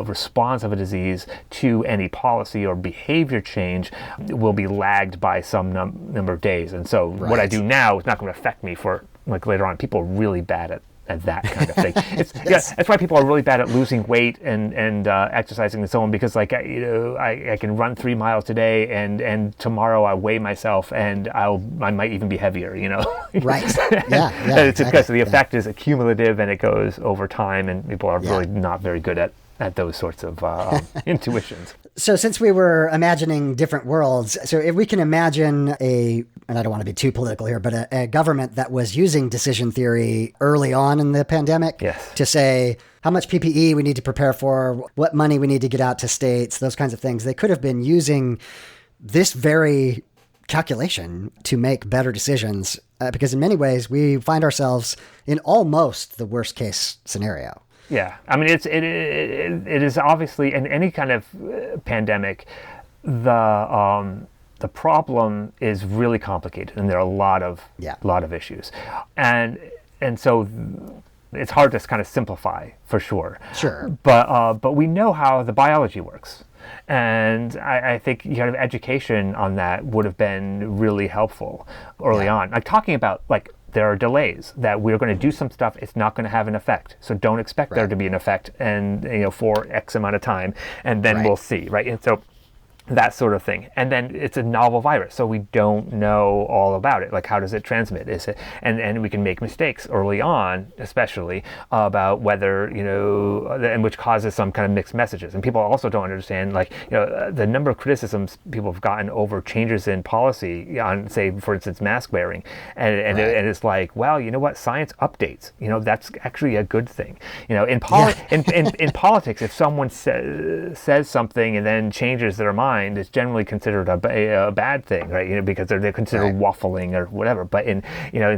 response of a disease to any policy or behavior change will be lagged by some number of days. And so what I do now is not going to affect me for like later on. People are really bad at that kind of thing. It's that's why people are really bad at losing weight and exercising and so on, because like I can run 3 miles today and tomorrow I weigh myself and I might even be heavier. Right. Yeah. It's because the effect is accumulative and it goes over time, and people are really not very good at those sorts of intuitions. So since we were imagining different worlds, so if we can imagine and I don't want to be too political here, but a government that was using decision theory early on in the pandemic to say how much PPE we need to prepare for, what money we need to get out to states, those kinds of things, they could have been using this very calculation to make better decisions, because in many ways we find ourselves in almost the worst case scenario. Yeah, I mean, it is obviously in any kind of pandemic, the problem is really complicated, and there are a lot of issues, and so it's hard to kind of simplify for sure. Sure, but we know how the biology works. And I think kind of education on that would have been really helpful early on. Like talking about like there are delays that we're going to do some stuff, it's not going to have an effect. So don't expect there to be an effect and for X amount of time, and then we'll see, right? And so that sort of thing. And then it's a novel virus, so we don't know all about it. Like, how does it transmit? Is it, and we can make mistakes early on, especially about whether, and which causes some kind of mixed messages. And people also don't understand, like, the number of criticisms people have gotten over changes in policy on, say, for instance, mask wearing. And it's like, well, you know what? Science updates. That's actually a good thing. In politics, if someone says something and then changes their mind, is generally considered a bad thing, right? Because they're considered waffling or whatever. But in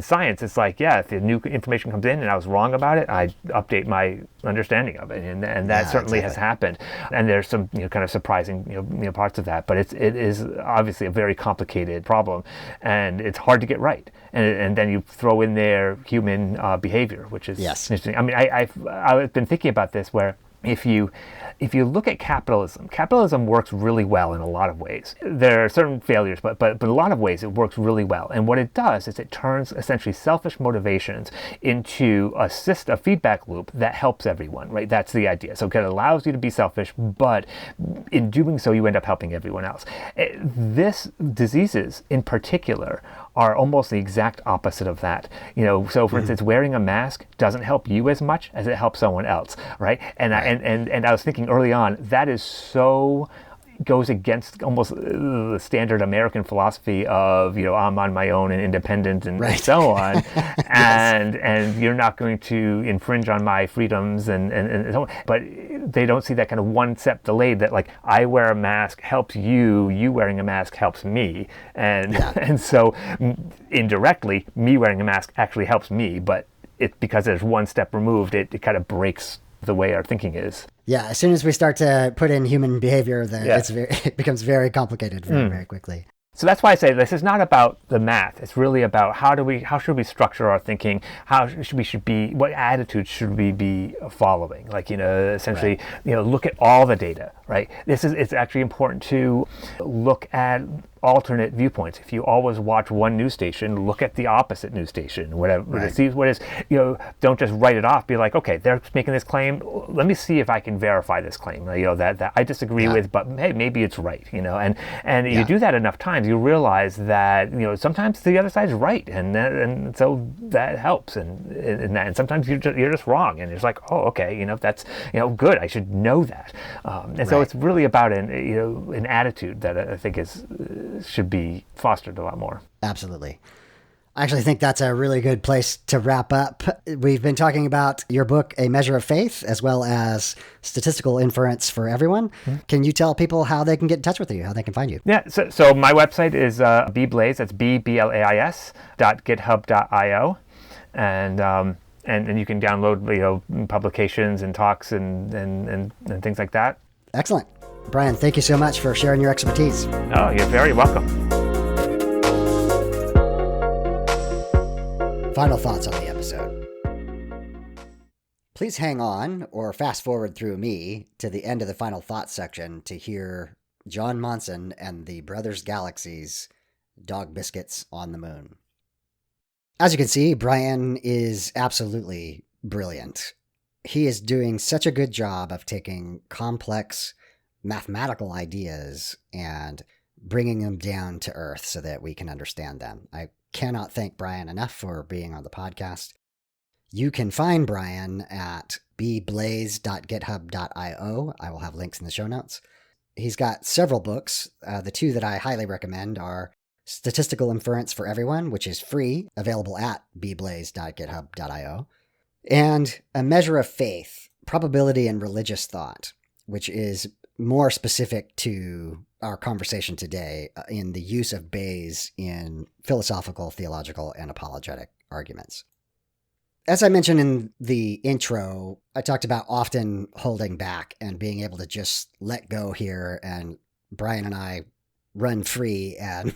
science, it's like, if the new information comes in and I was wrong about it, I update my understanding of it, and that certainly has happened. And there's some kind of surprising parts of that. But it is obviously a very complicated problem, and it's hard to get right. And then you throw in there human behavior, which is interesting. I mean, I've been thinking about this where if you look at capitalism works really well in a lot of ways. There are certain failures, but in a lot of ways it works really well. And what it does is it turns essentially selfish motivations into a feedback loop that helps everyone, right? That's the idea. So it allows you to be selfish, but in doing so, you end up helping everyone else. Diseases in particular are almost the exact opposite of that. So for instance, wearing a mask doesn't help you as much as it helps someone else, right? And I was thinking early on, that is so goes against almost the standard American philosophy of, I'm on my own and independent and so on. And you're not going to infringe on my freedoms and so on. But they don't see that kind of one step delayed, that like, I wear a mask helps you wearing a mask helps me. And so indirectly, me wearing a mask actually helps me, but because there's one step removed, it kind of breaks the way our thinking is. Yeah, as soon as we start to put in human behavior, then it becomes very complicated very quickly. So that's why I say this is not about the math. It's really about how should we structure our thinking? What attitudes should we be following? Like, essentially, look at all the data, right? It's actually important to look at alternate viewpoints. If you always watch one news station, look at the opposite news station, whatever. See what is, don't just write it off. Be like, okay, they're making this claim. Let me see if I can verify this claim. That I disagree with, but hey, maybe it's right. And you do that enough times, you realize that sometimes the other side's right, and so that helps. And sometimes you're just wrong, and it's like, oh, okay, that's good. I should know that. So it's really about an attitude that I think should be fostered a lot more. Absolutely. I actually think that's a really good place to wrap up. We've been talking about your book, A Measure of Faith, as well as Statistical Inference for Everyone. Can you tell people how they can get in touch with you, how they can find you? Yeah, so my website is bblais, that's BBLAIS.github.io. And you can download publications and talks and things like that. Excellent. Brian, thank you so much for sharing your expertise. Oh, you're very welcome. Final thoughts on the episode. Please hang on or fast forward through me to the end of the final thoughts section to hear John Monson and the Brothers Galaxy's Dog Biscuits on the Moon. As you can see, Brian is absolutely brilliant. He is doing such a good job of taking complex mathematical ideas and bringing them down to earth so that we can understand them. I cannot thank Brian enough for being on the podcast. You can find Brian at bblais.github.io. I will have links in the show notes. He's got several books. The two that I highly recommend are Statistical Inference for Everyone, which is free, available at bblais.github.io, and A Measure of Faith, Probability and Religious Thought, which is more specific to our conversation today in the use of Bayes in philosophical, theological, and apologetic arguments. As I mentioned in the intro, I talked about often holding back and being able to just let go here, and Brian and I run free and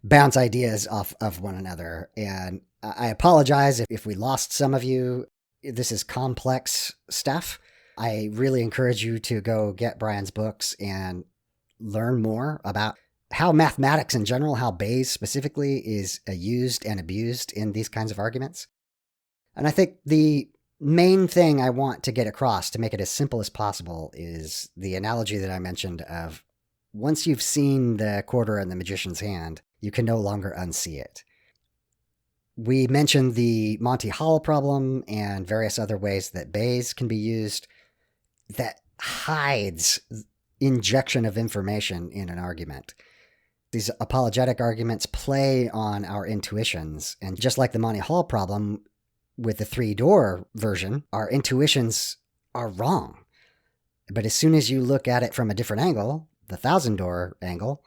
bounce ideas off of one another. And I apologize if we lost some of you. This is complex stuff. I really encourage you to go get Brian's books and learn more about how mathematics in general, how Bayes specifically is used and abused in these kinds of arguments. And I think the main thing I want to get across to make it as simple as possible is the analogy that I mentioned of once you've seen the quarter in the magician's hand, you can no longer unsee it. We mentioned the Monty Hall problem and various other ways that Bayes can be used that hides injection of information in an argument. These apologetic arguments play on our intuitions, and just like the Monty Hall problem with the three-door version, our intuitions are wrong. But as soon as you look at it from a different angle, the 1,000-door angle,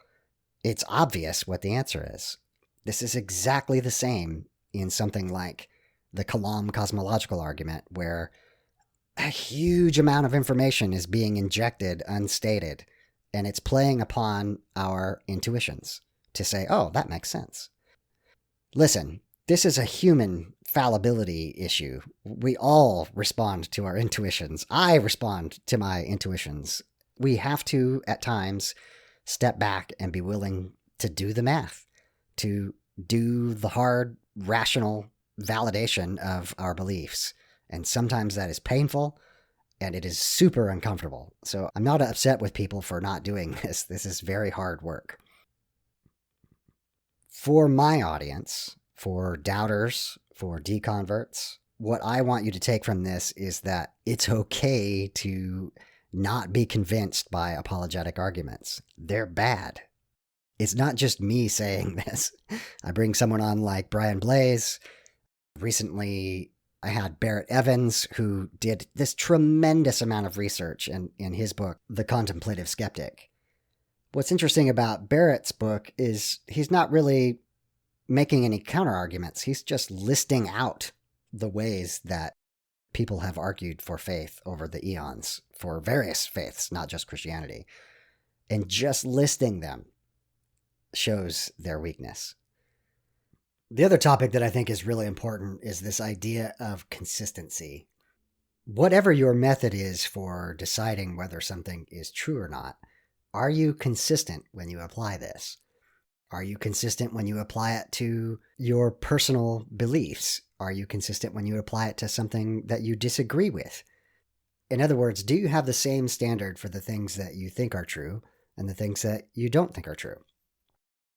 it's obvious what the answer is. This is exactly the same in something like the Kalam cosmological argument, where a huge amount of information is being injected unstated, and it's playing upon our intuitions to say, oh, that makes sense. Listen, this is a human fallibility issue. We all respond to our intuitions. I respond to my intuitions. We have to, at times, step back and be willing to do the math, to do the hard, rational validation of our beliefs. And sometimes that is painful, and it is super uncomfortable. So I'm not upset with people for not doing this. This is very hard work. For my audience, for doubters, for deconverts, what I want you to take from this is that it's okay to not be convinced by apologetic arguments. They're bad. It's not just me saying this. I bring someone on like Brian Blais. Recently, I had Barrett Evans, who did this tremendous amount of research in his book, The Contemplative Skeptic. What's interesting about Barrett's book is he's not really making any counter-arguments. He's just listing out the ways that people have argued for faith over the eons, for various faiths, not just Christianity. And just listing them shows their weakness. The other topic that I think is really important is this idea of consistency. Whatever your method is for deciding whether something is true or not, are you consistent when you apply this? Are you consistent when you apply it to your personal beliefs? Are you consistent when you apply it to something that you disagree with? In other words, do you have the same standard for the things that you think are true and the things that you don't think are true?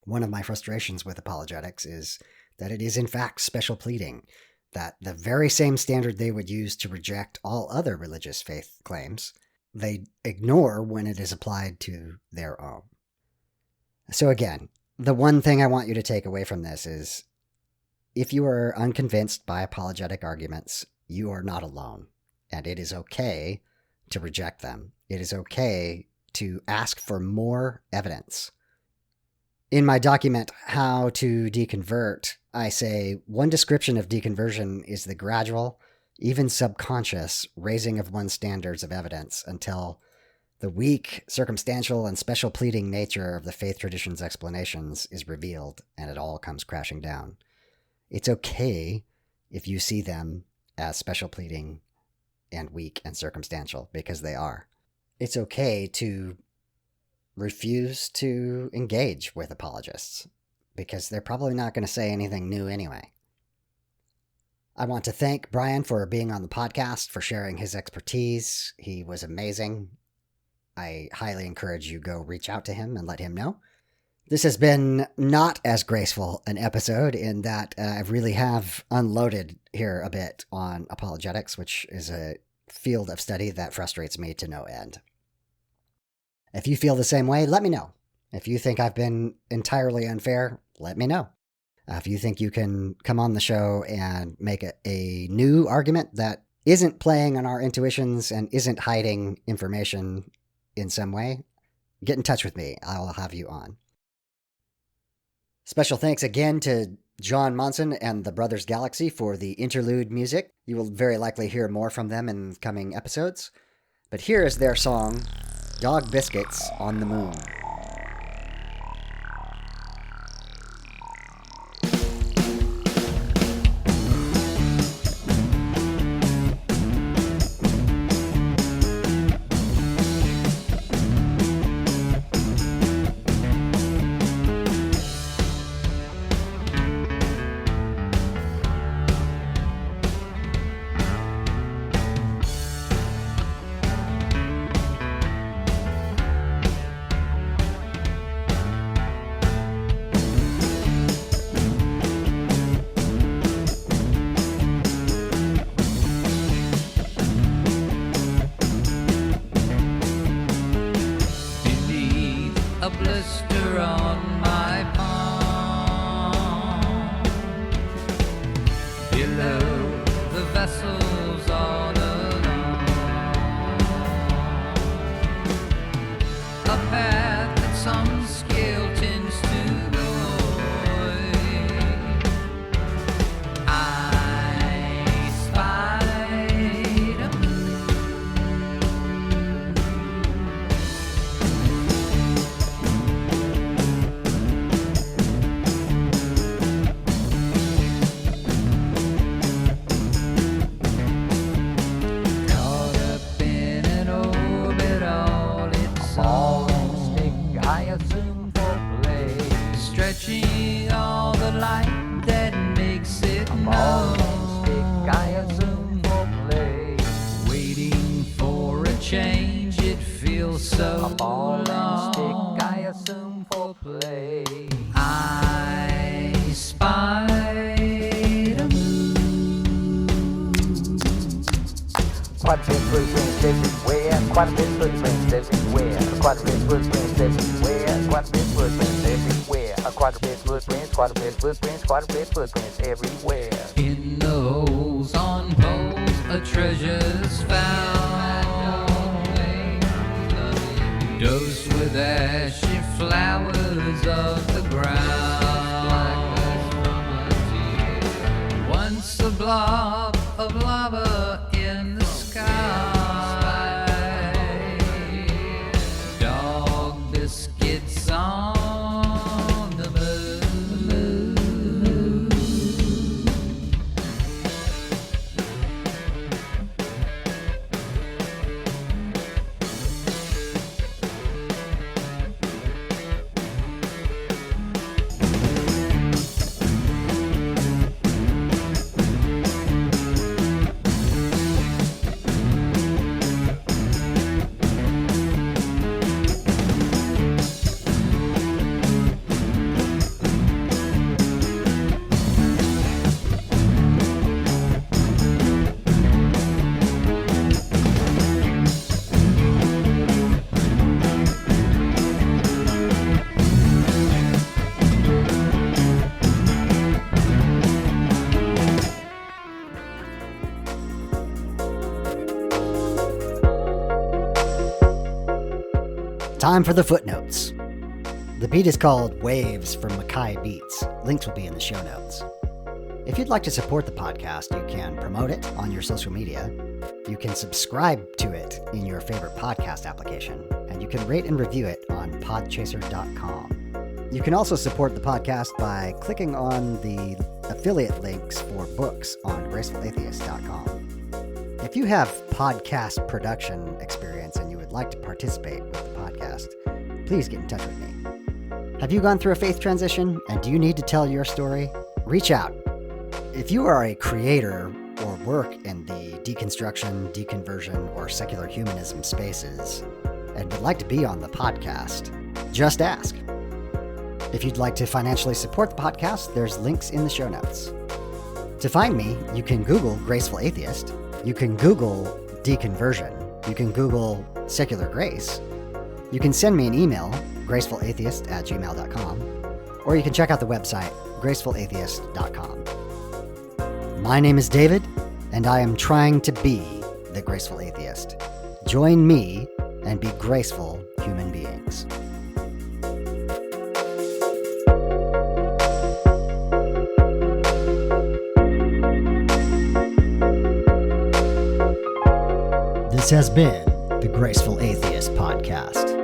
One of my frustrations with apologetics is that it is in fact special pleading, that the very same standard they would use to reject all other religious faith claims, they ignore when it is applied to their own. So again, the one thing I want you to take away from this is if you are unconvinced by apologetic arguments, you are not alone. And it is okay to reject them. It is okay to ask for more evidence. In my document, How to Deconvert, I say one description of deconversion is the gradual, even subconscious, raising of one's standards of evidence until the weak, circumstantial, and special pleading nature of the faith tradition's explanations is revealed and it all comes crashing down. It's okay if you see them as special pleading and weak and circumstantial, because they are. It's okay to refuse to engage with apologists, because they're probably not going to say anything new anyway. I want to thank Brian for being on the podcast, for sharing his expertise. He was amazing. I highly encourage you go reach out to him and let him know. This has been not as graceful an episode in that I really have unloaded here a bit on apologetics, which is a field of study that frustrates me to no end. If you feel the same way, let me know. If you think I've been entirely unfair, let me know. If you think you can come on the show and make a new argument that isn't playing on our intuitions and isn't hiding information in some way, get in touch with me. I'll have you on. Special thanks again to John Monson and the Brothers Galaxy for the interlude music. You will very likely hear more from them in coming episodes. But here is their song, Dog Biscuits on the Moon. Footprints everywhere. In the holes on poles, a treasure's found. Dosed with ashy flowers of the ground. Once a blob of lava in the sky. Dog biscuits on. time for the footnotes. The beat is called Waves from Mackay Beats. Links will be in the show notes. If you'd like to support the podcast, you can promote it on your social media. You can subscribe to it in your favorite podcast application, and you can rate and review it on podchaser.com. You can also support the podcast by clicking on the affiliate links for books on gracefulatheist.com. If you have podcast production experience and you would like to participate with the podcast, please get in touch with me. Have you gone through a faith transition and do you need to tell your story? Reach out. If you are a creator or work in the deconstruction, deconversion, or secular humanism spaces and would like to be on the podcast, just ask. If you'd like to financially support the podcast, there's links in the show notes. To find me, you can Google Graceful Atheist, you can Google deconversion, you can Google secular grace, you can send me an email, gracefulatheist@gmail.com, or you can check out the website, gracefulatheist.com. My name is David, and I am trying to be the Graceful Atheist. Join me and be graceful human beings. This has been the Graceful Atheist Podcast.